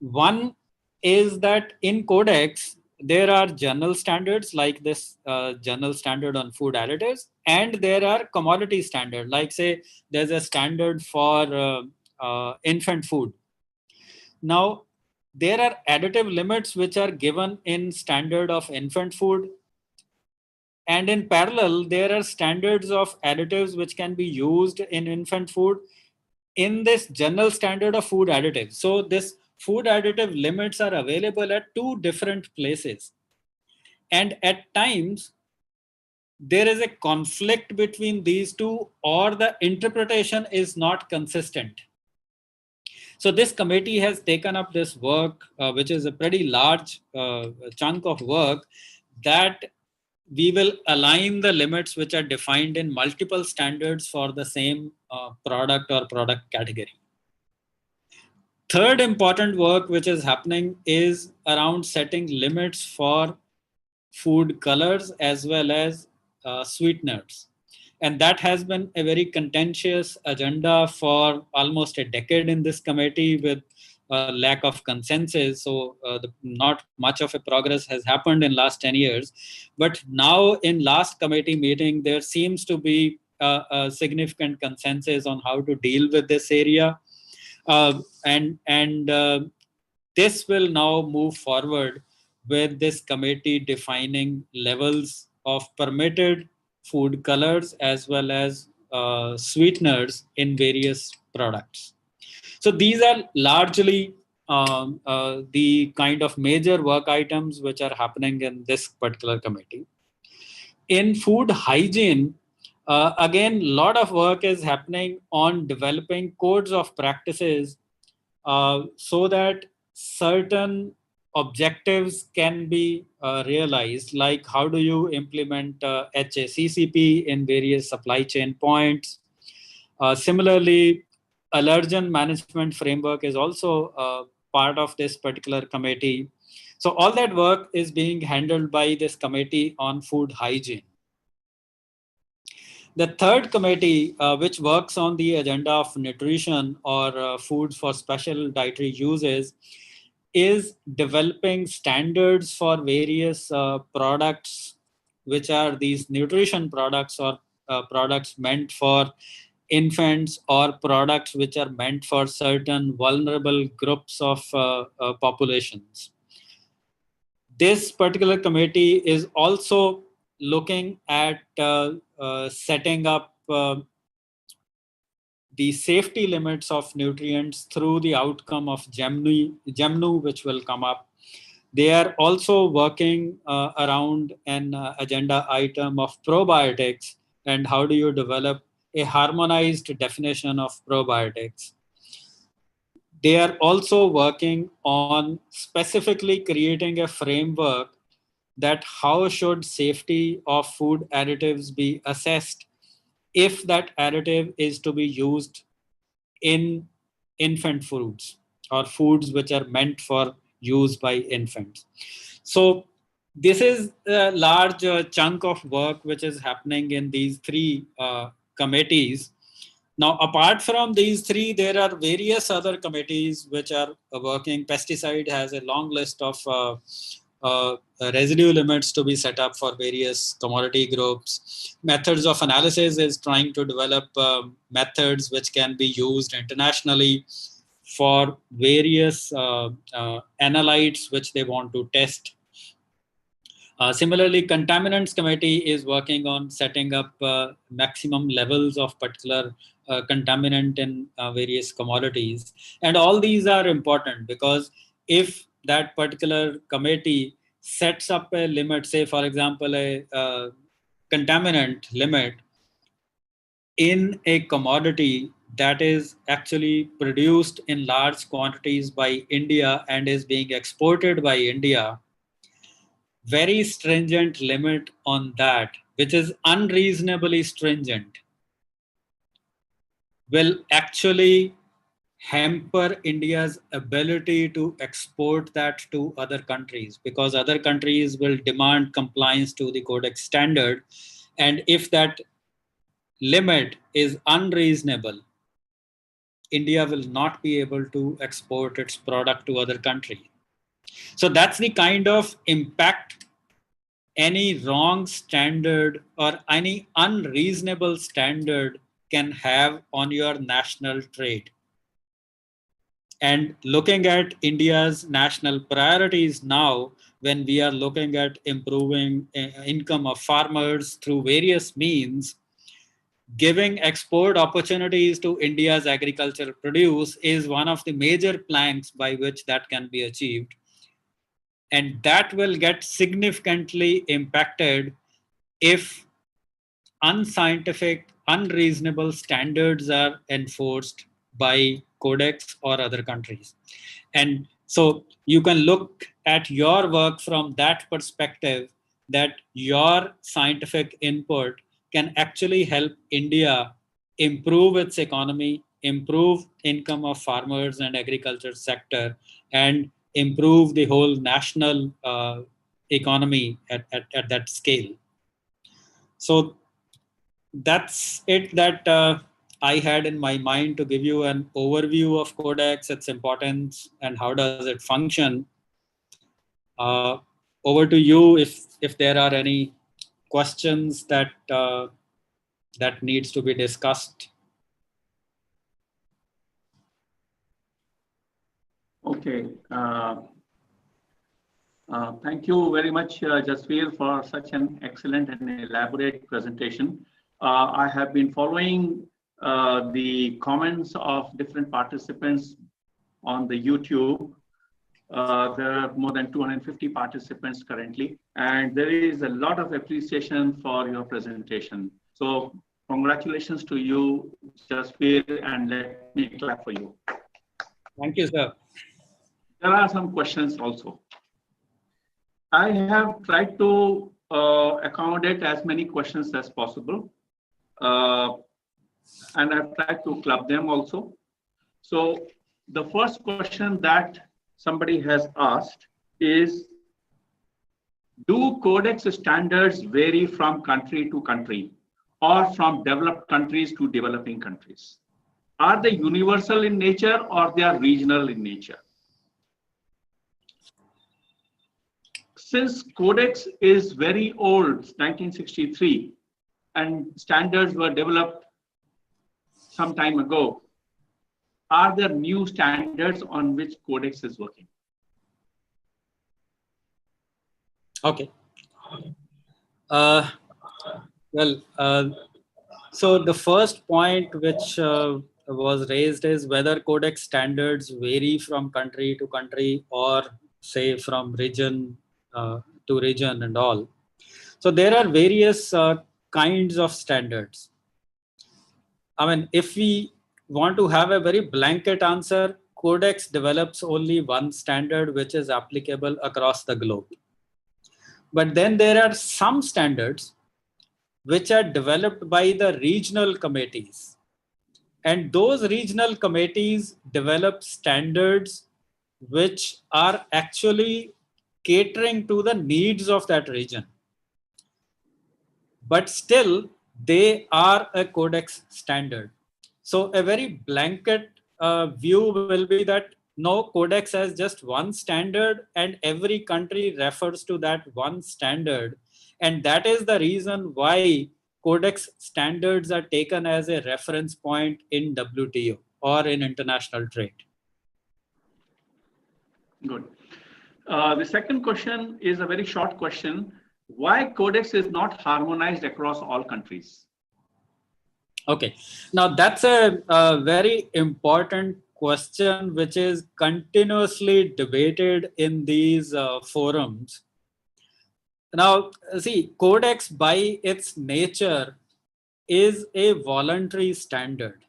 One is that in Codex, there are general standards like this general standard on food additives, and there are commodity standard, like say there's a standard for infant food. Now, there are additive limits which are given in standard of infant food. And in parallel, there are standards of additives which can be used in infant food in this general standard of food additives. So this food additive limits are available at two different places. And at times, there is a conflict between these two, or the interpretation is not consistent. So this committee has taken up this work, which is a pretty large chunk of work, that we will align the limits which are defined in multiple standards for the same product or product category. Third important work which is happening is around setting limits for food colors as well as sweeteners. And that has been a very contentious agenda for almost a decade in this committee with a lack of consensus. So not much of a progress has happened in last 10 years. But now in last committee meeting, there seems to be a significant consensus on how to deal with this area. This will now move forward with this committee defining levels of permitted food colors as well as sweeteners in various products. So these are largely the kind of major work items which are happening in this particular committee. In food hygiene, again, a lot of work is happening on developing codes of practices so that certain objectives can be realized, like how do you implement HACCP in various supply chain points. Similarly, allergen management framework is also part of this particular committee. So all that work is being handled by this committee on food hygiene. The third committee, which works on the agenda of nutrition or foods for special dietary uses, is developing standards for various products, which are these nutrition products or products meant for infants or products which are meant for certain vulnerable groups of populations. This particular committee is also looking at setting up the safety limits of nutrients through the outcome of GEMNU, which will come up. They are also working around an agenda item of probiotics and how do you develop a harmonized definition of probiotics. They are also working on specifically creating a framework that how should safety of food additives be assessed if that additive is to be used in infant foods or foods which are meant for use by infants. So this is a large chunk of work which is happening in these three committees. Now, apart from these three, there are various other committees which are working. Pesticide has a long list of residue limits to be set up for various commodity groups. Methods of analysis is trying to develop methods which can be used internationally for various analytes which they want to test. Similarly, Contaminants Committee is working on setting up maximum levels of particular contaminant in various commodities. And all these are important because if that particular committee sets up a limit, say, for example, a contaminant limit in a commodity that is actually produced in large quantities by India and is being exported by India, very stringent limit on that, which is unreasonably stringent, will actually hamper India's ability to export that to other countries, because other countries will demand compliance to the Codex standard. And if that limit is unreasonable, India will not be able to export its product to other countries. So that's the kind of impact any wrong standard or any unreasonable standard can have on your national trade. And looking at India's national priorities now, when we are looking at improving income of farmers through various means, giving export opportunities to India's agricultural produce is one of the major planks by which that can be achieved. And that will get significantly impacted if unscientific, unreasonable standards are enforced by Codex or other countries. And so you can look at your work from that perspective, that your scientific input can actually help India improve its economy, improve income of farmers and agriculture sector, and improve the whole national economy at that scale. So that's it that I had in my mind to give you an overview of Codex, its importance, and how does it function. Over to you if there are any questions that that needs to be discussed. Okay. Thank you very much, Jasvir, for such an excellent and elaborate presentation. I have been following the comments of different participants on the YouTube. There are more than 250 participants currently, and there is a lot of appreciation for your presentation. So congratulations to you, Jasvir, and let me clap for you. Thank you, sir. There are some questions also. I have tried to accommodate as many questions as possible, and I've tried to club them also. So the first question that somebody has asked is, do Codex standards vary from country to country or from developed countries to developing countries? Are they universal in nature or they are regional in nature? Since Codex is very old, 1963, and standards were developed some time ago, are there new standards on which Codex is working? Okay. So the first point which was raised is whether Codex standards vary from country to country or say from region to region and all. So there are various kinds of standards. I mean, if we want to have a very blanket answer, Codex develops only one standard which is applicable across the globe. But then there are some standards which are developed by the regional committees. And those regional committees develop standards which are actually catering to the needs of that region. But still, they are a codex standard. So a very blanket view will be that no, codex has just one standard and every country refers to that one standard. And that is the reason why codex standards are taken as a reference point in WTO or in international trade. Good. The second question is a very short question. Why codex is not harmonized across all countries? Okay, now that's a very important question which is continuously debated in these forums. Now, see, codex by its nature is a voluntary standard.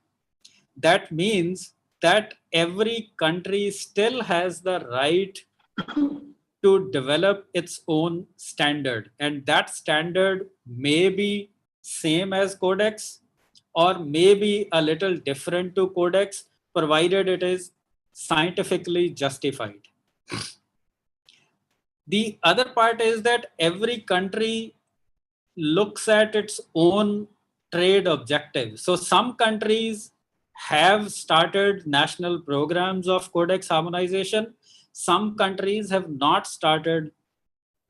That means that every country still has the right to develop its own standard, and that standard may be same as codex or maybe a little different to codex, provided it is scientifically justified. The other part is that every country looks at its own trade objectives. So some countries have started national programs of codex harmonization. Some countries have not started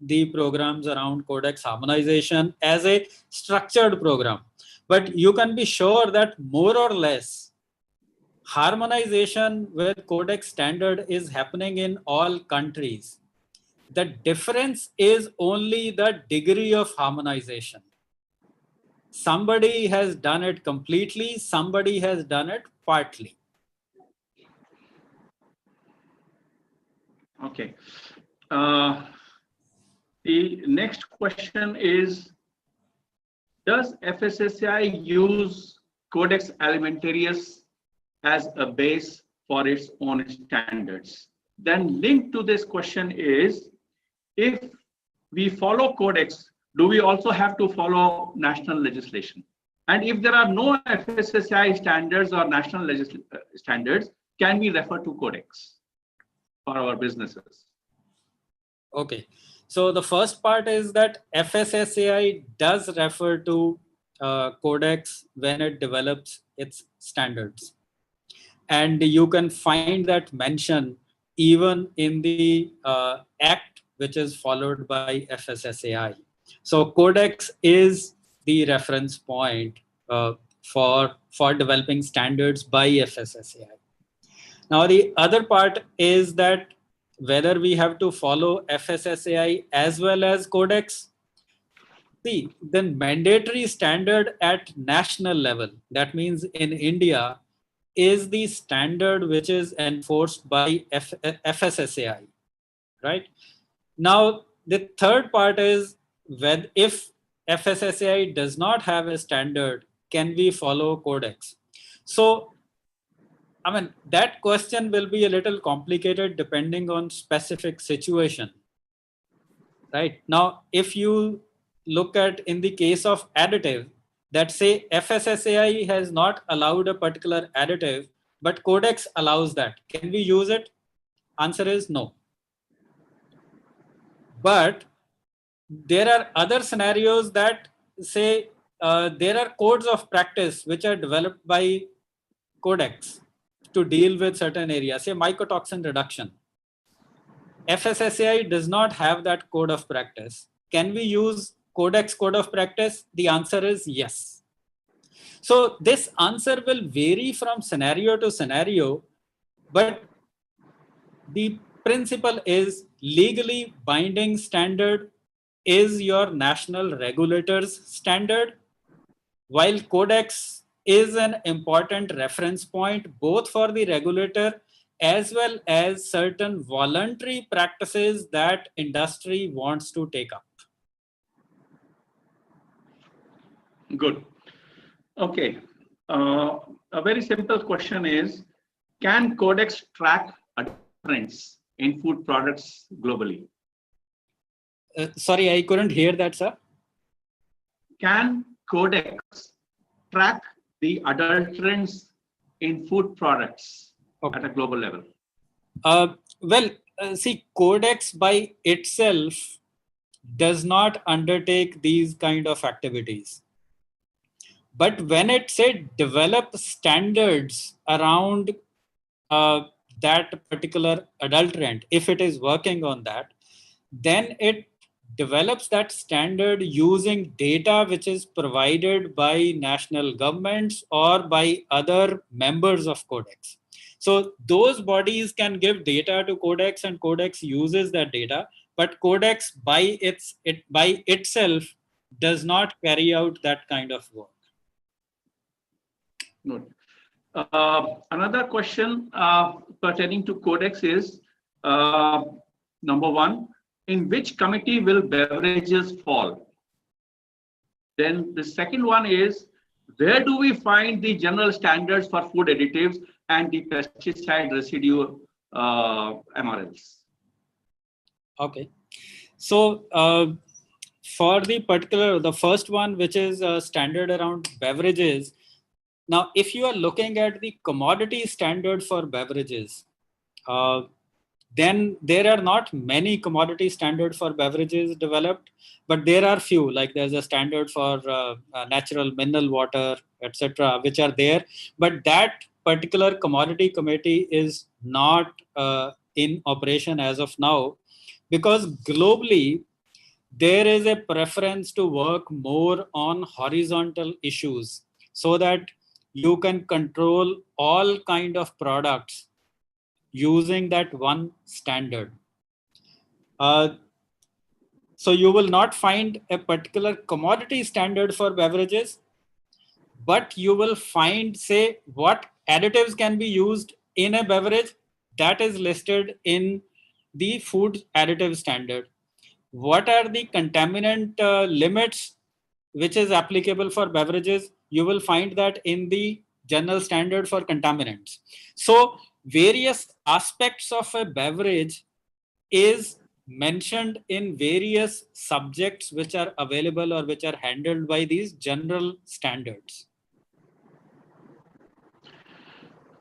the programs around codex harmonization as a structured program. But you can be sure that more or less harmonization with codex standard is happening in all countries. The difference is only the degree of harmonization. Somebody has done it completely, somebody has done it partly. Okay. The next question is, does FSSAI use Codex Alimentarius as a base for its own standards? Then linked to this question is, if we follow Codex, do we also have to follow national legislation? And if there are no FSSAI standards or national standards, can we refer to Codex for our businesses? Okay, so the first part is that FSSAI does refer to Codex when it develops its standards. And you can find that mention even in the act which is followed by FSSAI. So Codex is the reference point for developing standards by FSSAI. Now, the other part is that whether we have to follow FSSAI as well as Codex. See, the mandatory standard at national level, that means in India, is the standard which is enforced by FSSAI, right? Now, the third part is if FSSAI does not have a standard, can we follow Codex? So, I mean, that question will be a little complicated depending on specific situation, right? Now, if you look at in the case of additive, that say FSSAI has not allowed a particular additive, but Codex allows that. Can we use it? Answer is no. But there are other scenarios that say there are codes of practice which are developed by Codex to deal with certain areas, say mycotoxin reduction. FSSAI does not have that code of practice. Can we use Codex code of practice? The answer is yes. So this answer will vary from scenario to scenario, but the principle is legally binding standard is your national regulator's standard, while Codex is an important reference point both for the regulator as well as certain voluntary practices that industry wants to take up. Good. Okay. A very simple question is, can Codex track trends in food products globally? Sorry, I couldn't hear that, sir. Can Codex track the adulterants in food products at a global level? See, Codex by itself does not undertake these kind of activities. But when it said develop standards around that particular adulterant, if it is working on that, then it develops that standard using data which is provided by national governments or by other members of Codex. So those bodies can give data to Codex and Codex uses that data, but Codex by itself does not carry out that kind of work. Good. Another question pertaining to Codex is, number one, in which committee will beverages fall? Then the second one is, where do we find the general standards for food additives and the pesticide residue MRLs? Okay. So for the first one, which is standard around beverages. Now, if you are looking at the commodity standard for beverages, then there are not many commodity standards for beverages developed, but there are few, like there's a standard for natural mineral water, etc., which are there. But that particular commodity committee is not in operation as of now, because globally, there is a preference to work more on horizontal issues so that you can control all kind of products using that one standard. So you will not find a particular commodity standard for beverages, but you will find, say, what additives can be used in a beverage that is listed in the food additive standard. What are the contaminant limits which is applicable for beverages? You will find that in the general standard for contaminants. So various aspects of a beverage is mentioned in various subjects which are available or which are handled by these general standards.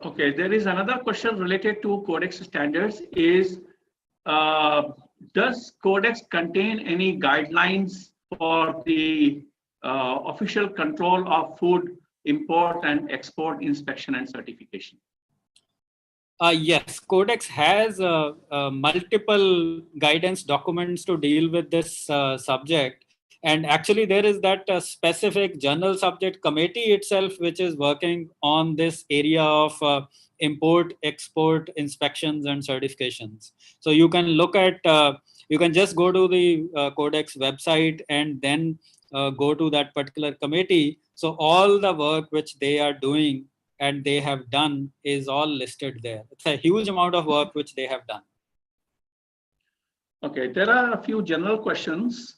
Okay, there is another question related to Codex standards is, does Codex contain any guidelines for the official control of food import and export inspection and certification? Yes, Codex has multiple guidance documents to deal with this subject. And actually, there is that specific general subject committee itself, which is working on this area of import, export, inspections, and certifications. So you can look at, you can just go to the Codex website and then go to that particular committee. So all the work which they are doing and they have done is all listed there. It's a huge amount of work which they have done. Okay, there are a few general questions.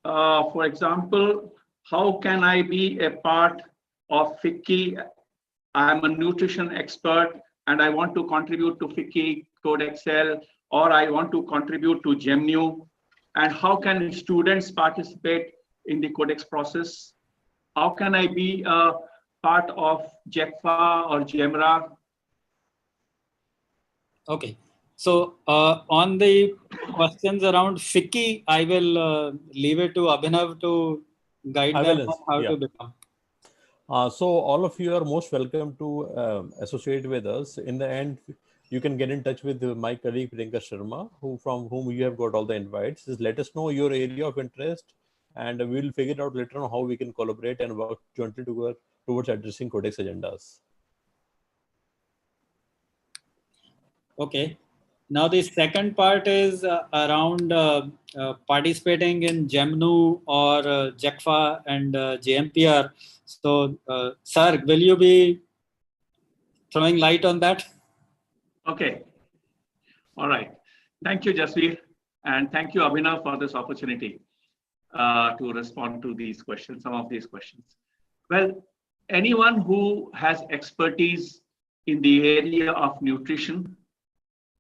For example, how can I be a part of FICCI? I'm a nutrition expert and I want to contribute to FICCI, Codex L, or I want to contribute to GEMNU. And how can students participate in the Codex process? How can I be a part of JECFA or GEMRA? Okay. So on the questions around FICCI, I will leave it to Abhinav to guide them on how to become. So all of you are most welcome to associate with us. In the end, you can get in touch with my colleague Priyanka Sharma, from whom you have got all the invites. Just let us know your area of interest, and we'll figure out later on how we can collaborate and work jointly towards addressing Codex agendas. Okay. Now the second part is around participating in GEMNU or JECFA and JMPR. So, sir, will you be throwing light on that? Okay. All right. Thank you, Jasvir. And thank you, Abhinav, for this opportunity to respond to these questions, some of these questions. Well, anyone who has expertise in the area of nutrition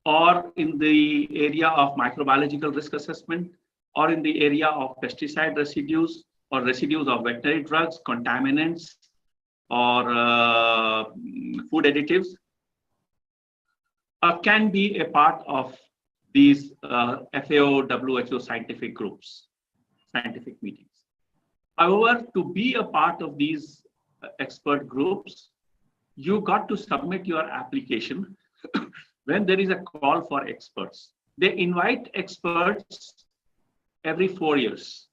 or in the area of microbiological risk assessment or in the area of pesticide residues or residues of veterinary drugs, contaminants, or food additives, can be a part of these FAO, WHO scientific groups, scientific meetings. However, to be a part of these expert groups, you got to submit your application when there is a call for experts. They invite experts every 4 years.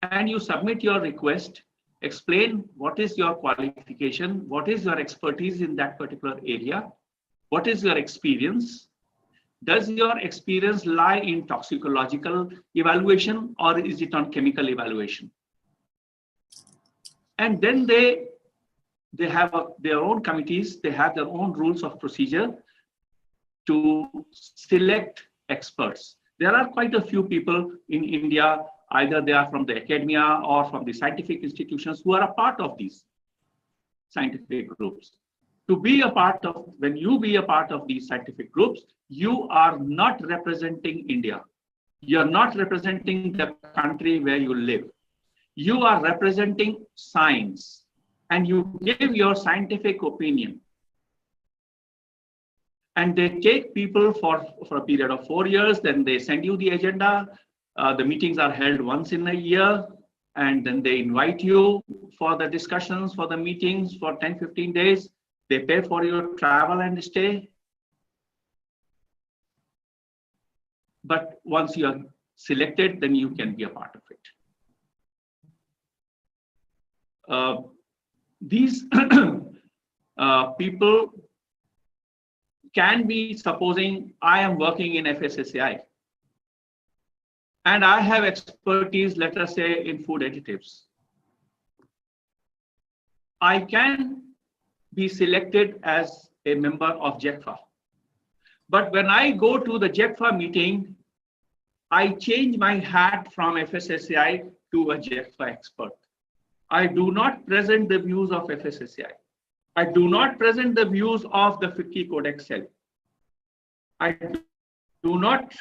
And you submit your request, explain what is your qualification, what is your expertise in that particular area, what is your experience. Does your experience lie in toxicological evaluation or is it on chemical evaluation? And then they have their own committees, they have their own rules of procedure to select experts. There are quite a few people in India, either they are from the academia or from the scientific institutions, who are a part of these scientific groups. To be a part of, when you be a part of these scientific groups, you are not representing India. You're not representing the country where you live. You are representing science, and you give your scientific opinion. And they take people for a period of 4 years, then they send you the agenda. The meetings are held once in a year, and then they invite you for the discussions, for the meetings for 10-15 days. They pay for your travel and stay. But once you are selected, then you can be a part of it. These people can be, supposing I am working in FSSAI and I have expertise, let us say, in food additives. I can be selected as a member of JECFA. But when I go to the JECFA meeting, I change my hat from FSSAI to a JECFA expert. I do not present the views of FSSAI. I do not present the views of the FICCI Codex Cell. I do not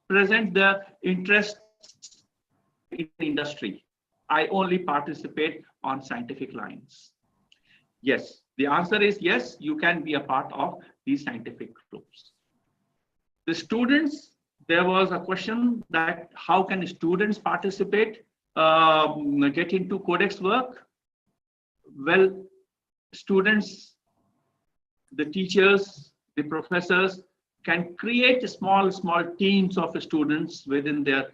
present the interests in the industry. I only participate on scientific lines. Yes, the answer is yes, you can be a part of these scientific groups. The students, there was a question that how can students participate, get into Codex work? Well, students, the teachers, the professors can create small teams of students within their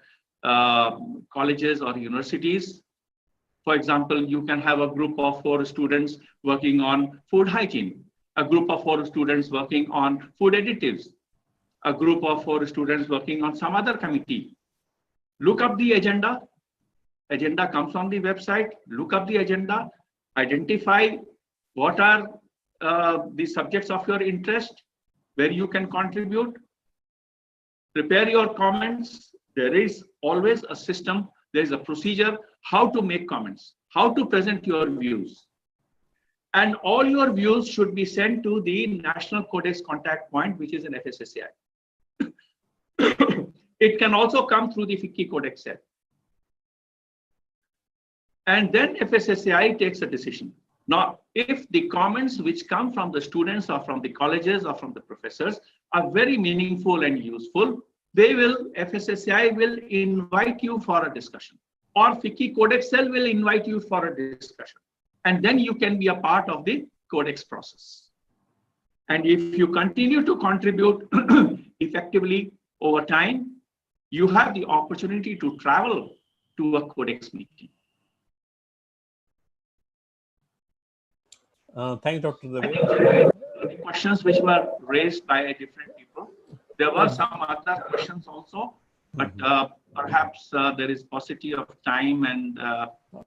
colleges or universities. For example, you can have a group of 4 students working on food hygiene, a group of 4 students working on food additives, a group of 4 students working on some other committee. Look up the agenda. Agenda comes on the website. Look up the agenda. Identify what are the subjects of your interest, where you can contribute. Prepare your comments. There is always a system. There is a procedure how to make comments, how to present your views. And all your views should be sent to the National Codex Contact Point, which is an FSSAI. It can also come through the FICCI Codex Cell. And then FSSAI takes a decision. Now, if the comments which come from the students or from the colleges or from the professors are very meaningful and useful, FSSAI will invite you for a discussion, or FICCI Codex Cell will invite you for a discussion. And then you can be a part of the Codex process. And if you continue to contribute effectively over time, you have the opportunity to travel to a Codex meeting. Thanks, Dr. Jasvir. The questions which were raised by different people, there were some other questions also, but perhaps there is paucity of time, and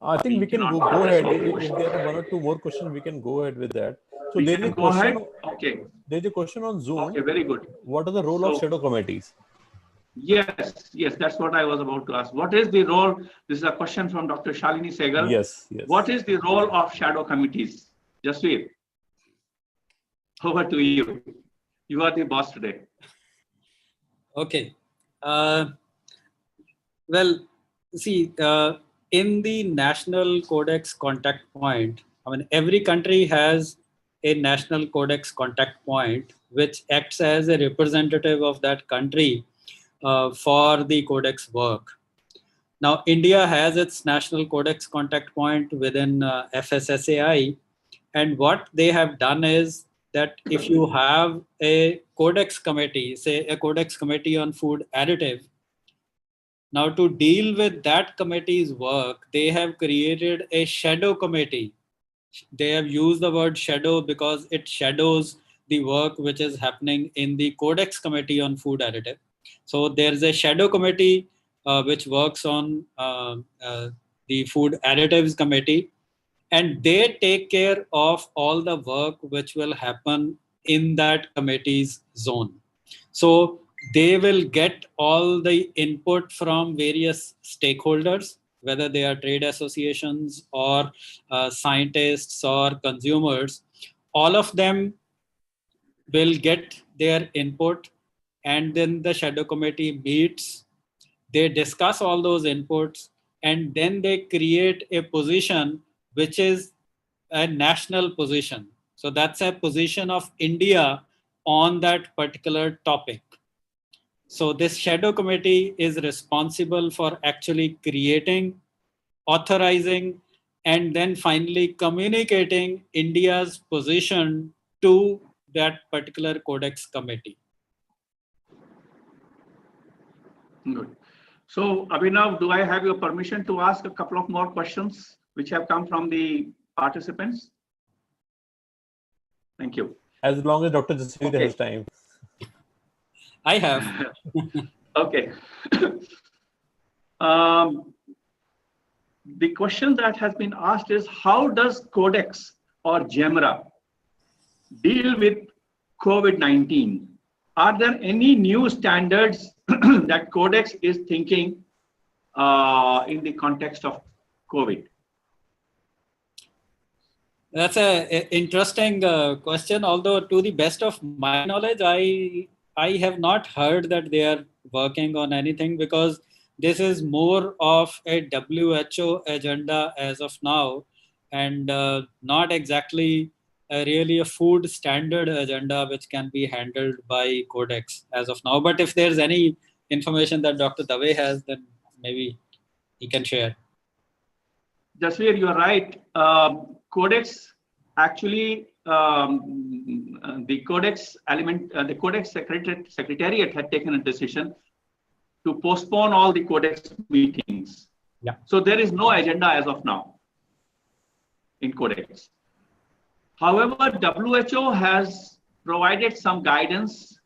I think we can go ahead. If there are 1 or 2 more questions, we can go ahead with that. So there is a question. Okay. There is a question on Zoom. Okay, very good. What are the role of shadow committees? Yes, that's what I was about to ask. What is the role? This is a question from Dr. Shalini Sehgal. Yes. What is the role of shadow committees? Jasvir, over to you. You are the boss today. Okay. Well, see, in the national codex contact point, I mean, every country has a national codex contact point, which acts as a representative of that country for the codex work. Now, India has its national codex contact point within FSSAI. And what they have done is that if you have a codex committee, say a codex committee on food additive, now to deal with that committee's work, they have created a shadow committee. They have used the word shadow because it shadows the work which is happening in the codex committee on food additive. So there's a shadow committee which works on the food additives committee, and they take care of all the work which will happen in that committee's zone. So they will get all the input from various stakeholders, whether they are trade associations or scientists or consumers. All of them will get their input, and then the shadow committee meets, they discuss all those inputs, and then they create a position which is a national position. So that's a position of India on that particular topic. So this shadow committee is responsible for actually creating, authorizing, and then finally communicating India's position to that particular codex committee. Good. So Abhinav, do I have your permission to ask a couple of more questions which have come from the participants? Thank you. As long as Dr. Jasvir has time. I have. Okay. The question that has been asked is, how does Codex or GEMRA deal with COVID-19? Are there any new standards that Codex is thinking in the context of COVID? That's an interesting question. Although to the best of my knowledge, I have not heard that they are working on anything, because this is more of a WHO agenda as of now, and not exactly really a food standard agenda which can be handled by Codex as of now. But if there's any information that Dr. Dave has, then maybe he can share. Jasvir, you are right. Codex actually, the Codex Secretariat had taken a decision to postpone all the Codex meetings. Yeah. So there is no agenda as of now in Codex. However, WHO has provided some guidance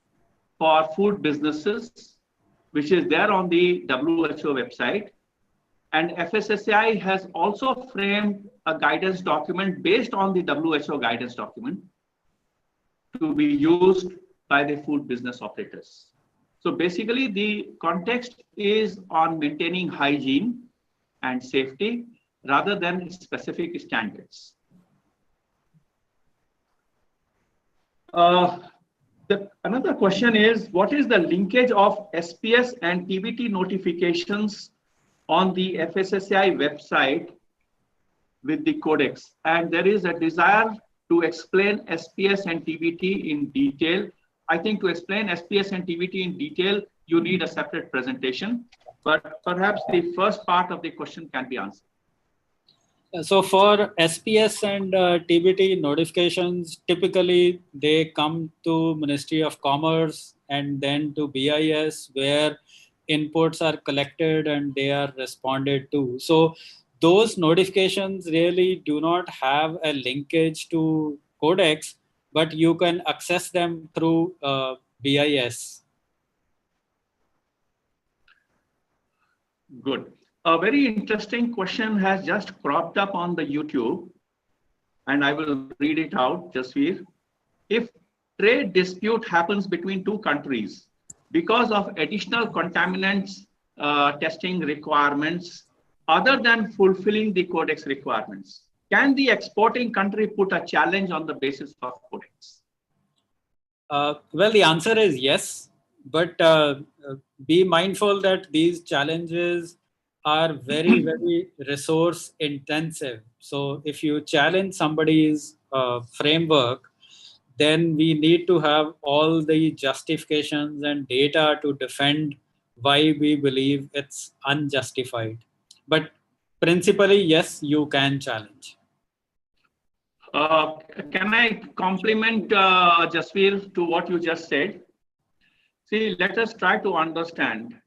for food businesses, which is there on the WHO website. And FSSAI has also framed a guidance document based on the WHO guidance document to be used by the food business operators. So basically, the context is on maintaining hygiene and safety rather than specific standards. Another question is, what is the linkage of SPS and TBT notifications on the FSSAI website with the Codex? And there is a desire to explain SPS and TBT in detail. I think to explain SPS and TBT in detail, you need a separate presentation, but perhaps the first part of the question can be answered. So for SPS and TBT notifications, typically they come to Ministry of Commerce and then to BIS, where inputs are collected and they are responded to. So those notifications really do not have a linkage to Codex, but you can access them through BIS. Good. A very interesting question has just cropped up on the YouTube, and I will read it out, Jasvir. If trade dispute happens between two countries because of additional contaminants testing requirements other than fulfilling the Codex requirements, can the exporting country put a challenge on the basis of Codex? Well, the answer is yes, but be mindful that these challenges are very, very resource intensive. So if you challenge somebody's framework, then we need to have all the justifications and data to defend why we believe it's unjustified. But principally, yes, you can challenge. Can I compliment Jasvir to what you just said? See, let us try to understand.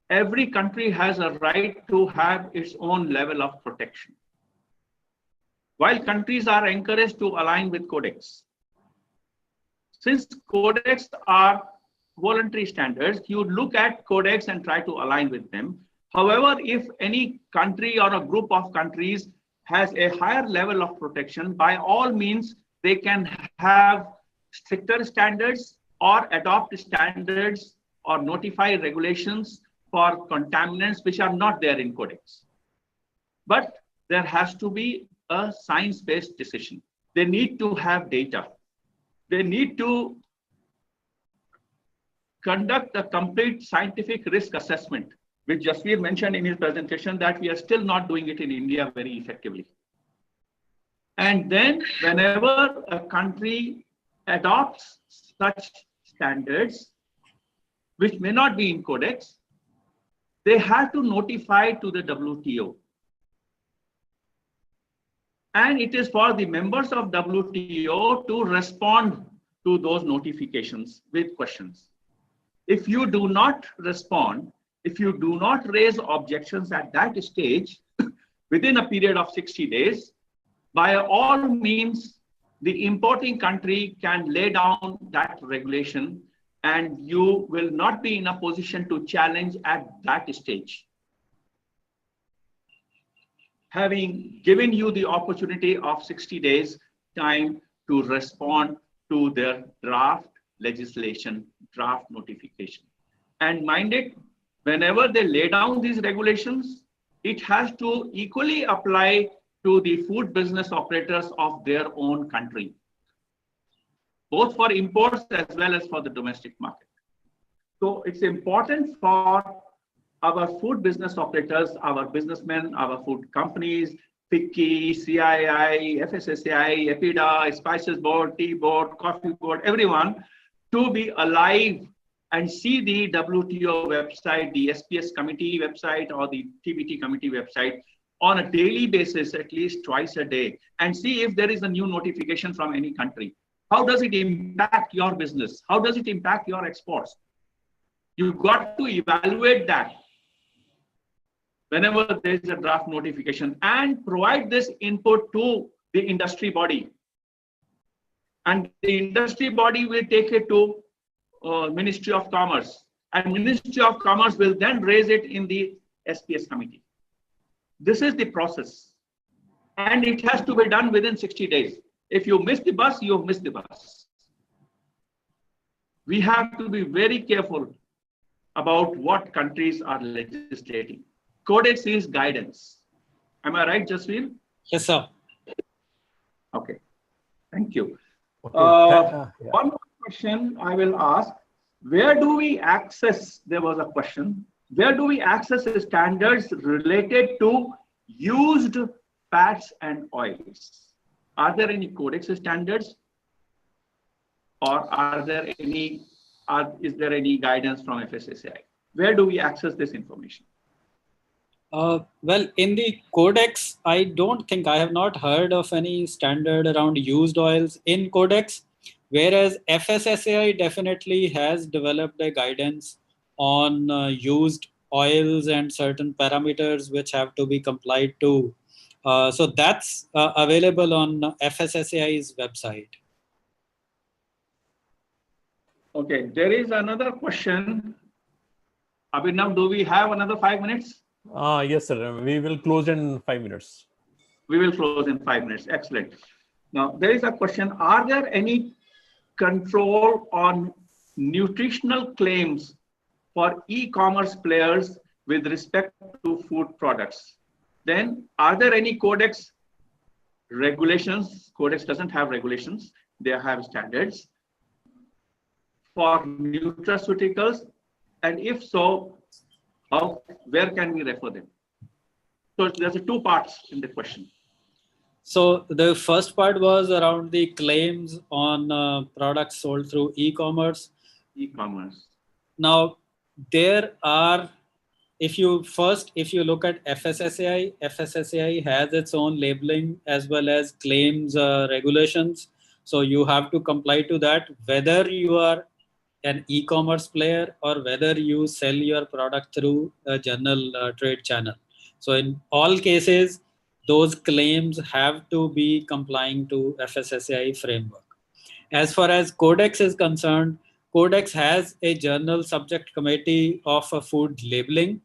Every country has a right to have its own level of protection. While countries are encouraged to align with Codex, since Codex are voluntary standards, you look at Codex and try to align with them. However, if any country or a group of countries has a higher level of protection, by all means, they can have stricter standards or adopt standards or notify regulations for contaminants which are not there in Codex. But there has to be a science-based decision. They need to have data. They need to conduct a complete scientific risk assessment, which Jasvir mentioned in his presentation that we are still not doing it in India very effectively. And then whenever a country adopts such standards, which may not be in Codex, they have to notify to the WTO. And it is for the members of WTO to respond to those notifications with questions. If you do not respond, if you do not raise objections at that stage within a period of 60 days, by all means, the importing country can lay down that regulation and you will not be in a position to challenge at that stage. Having given you the opportunity of 60 days time to respond to their draft legislation, draft notification. And mind it, whenever they lay down these regulations, it has to equally apply to the food business operators of their own country, both for imports as well as for the domestic market. So it's important for our food business operators, our businessmen, our food companies, FICCI, CII, FSSAI, EPIDA, Spices Board, Tea Board, Coffee Board, everyone to be alive and see the WTO website, the SPS committee website or the TBT committee website on a daily basis, at least twice a day, and see if there is a new notification from any country. How does it impact your business? How does it impact your exports? You've got to evaluate that whenever there is a draft notification and provide this input to the industry body. And the industry body will take it to Ministry of Commerce, and Ministry of Commerce will then raise it in the SPS committee. This is the process, and it has to be done within 60 days. If you miss the bus, you've missed the bus. We have to be very careful about what countries are legislating. Codex is guidance. Am I right, Jasvir? Yes, sir. Okay, thank you. Okay. One more question I will ask. Where do we access, there was a question, where do we access the standards related to used fats and oils? Are there any Codex standards, or is there any guidance from FSSAI? Where do we access this information? Well, in the Codex, I don't think, I have not heard of any standard around used oils in Codex, whereas FSSAI definitely has developed a guidance on used oils and certain parameters which have to be complied to. So that's available on FSSAI's website. Okay, there is another question. Abhinav, do we have another 5 minutes? Yes, sir. We will close in 5 minutes. We will close in 5 minutes. Excellent. Now, there is a question. Are there any control on nutritional claims for e-commerce players with respect to food products? Then, are there any Codex regulations? Codex doesn't have regulations. They have standards for nutraceuticals? And if so, where can we refer them? So there's two parts in the question. So the first part was around the claims on products sold through e-commerce. E-commerce. Now, there are, if you look at FSSAI, FSSAI has its own labeling as well as claims regulations. So you have to comply to that, whether you are an e-commerce player or whether you sell your product through a general trade channel. So in all cases, those claims have to be complying to FSSAI framework. As far as Codex is concerned, Codex has a journal subject committee of food labeling.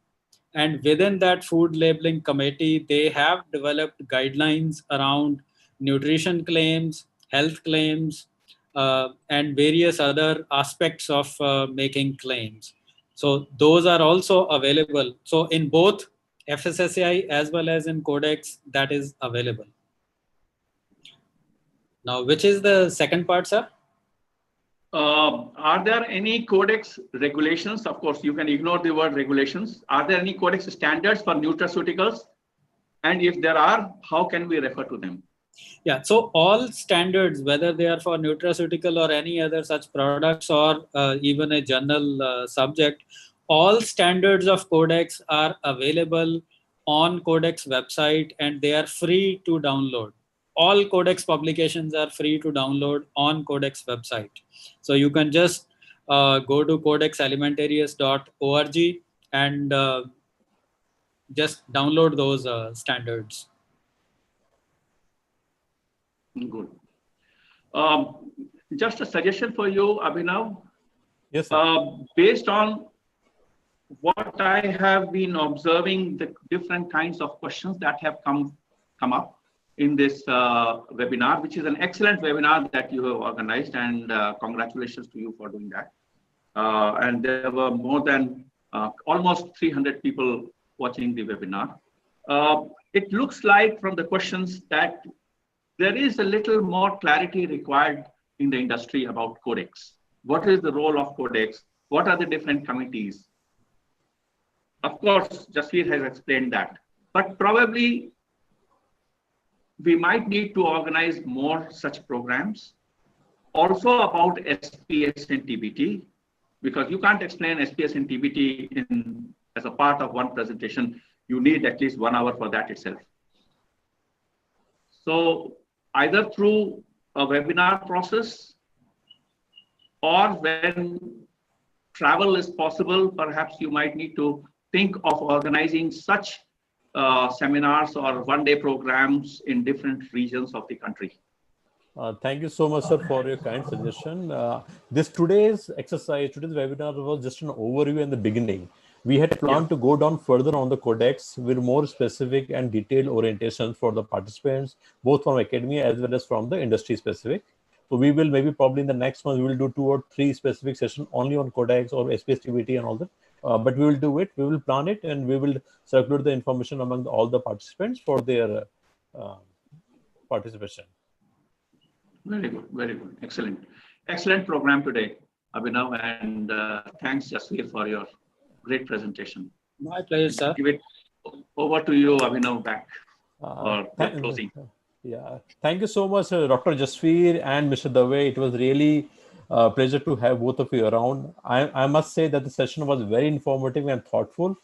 And within that food labeling committee, they have developed guidelines around nutrition claims, health claims, and various other aspects of making claims. So those are also available. So in both FSSAI as well as in Codex, that is available. Now, which is the second part, sir? Are there any Codex regulations? Of course, you can ignore the word regulations. Are there any Codex standards for nutraceuticals? And if there are, how can we refer to them? Yeah, so all standards, whether they are for nutraceutical or any other such products or even a general subject, all standards of Codex are available on Codex website and they are free to download. All Codex publications are free to download on Codex website. So you can just go to codexalimentarius.org and just download those standards. Good. Just a suggestion for you, Abhinav. Yes, sir. Based on what I have been observing, the different kinds of questions that have come up in this webinar, which is an excellent webinar that you have organized, and congratulations to you for doing that. And there were more than almost 300 people watching the webinar. It looks like from the questions that there is a little more clarity required in the industry about Codex. What is the role of Codex? What are the different committees? Of course, Jasvir has explained that, but probably we might need to organize more such programs. Also about SPS and TBT, because you can't explain SPS and TBT as a part of one presentation. You need at least 1 hour for that itself. So either through a webinar process or when travel is possible, perhaps you might need to think of organizing such seminars or one-day programs in different regions of the country. Thank you so much, sir, for your kind suggestion. Today's webinar was just an overview in the beginning. We had planned to go down further on the Codex with more specific and detailed orientation for the participants, both from academia as well as from the industry specific. So we will probably in the next month, we will do 2 or 3 specific sessions only on Codex or SPS, TBT and all that. But we will do it, we will plan it, and we will circulate the information among all the participants for their participation. Very good, very good. Excellent. Excellent program today, Abhinav, and thanks, Jasvir, for your great presentation. My pleasure, sir. Give it over to you, Abhinav, back for closing. Yeah, thank you so much, Dr. Jasvir and Mr. Dave. It was really a pleasure to have both of you around. I must say that the session was very informative and thoughtful.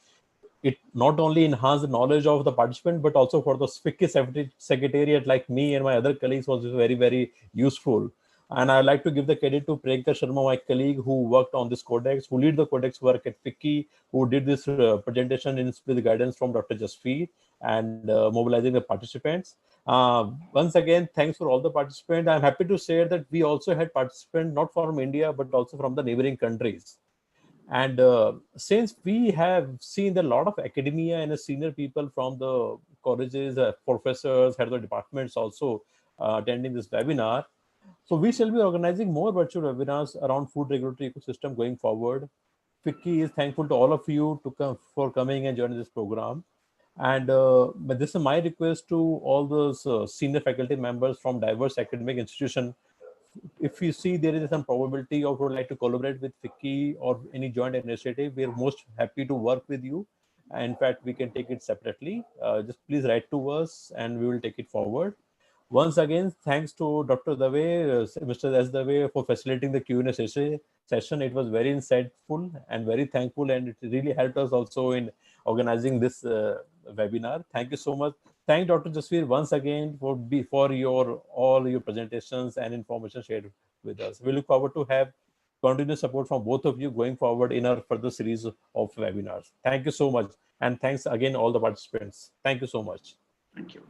It not only enhanced the knowledge of the participant, but also for the FICCI secretariat like me and my other colleagues was very, very useful. And I'd like to give the credit to Priyanka Sharma, my colleague who worked on this Codex, who lead the Codex work at FICCI, who did this presentation with guidance from Dr. Jasvir and mobilizing the participants. Once again, thanks for all the participants. I'm happy to share that we also had participants not from India, but also from the neighboring countries. And since we have seen a lot of academia and senior people from the colleges, professors, head of the departments also attending this webinar, so we shall be organizing more virtual webinars around food regulatory ecosystem going forward. FICCI is thankful to all of you for coming and joining this program. And but this is my request to all those senior faculty members from diverse academic institutions if you see there is some probability of would like to collaborate with FICCI or any joint initiative, we are most happy to work with you. In fact, we can take it separately. Just please write to us and we will take it forward. Once again, thanks to Dr. Dave, Mr. S. Dave, for facilitating the Q&A session. It was very insightful and very thankful, and it really helped us also in organizing this webinar. Thank you so much. Thank Dr. Jasvir once again for your all your presentations and information shared with us. We look forward to have continuous support from both of you going forward in our further series of webinars. Thank you so much, and thanks again all the participants. Thank you so much. Thank you.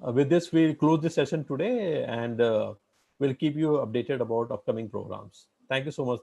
With this, we'll close the session today, and we'll keep you updated about upcoming programs. Thank you so much.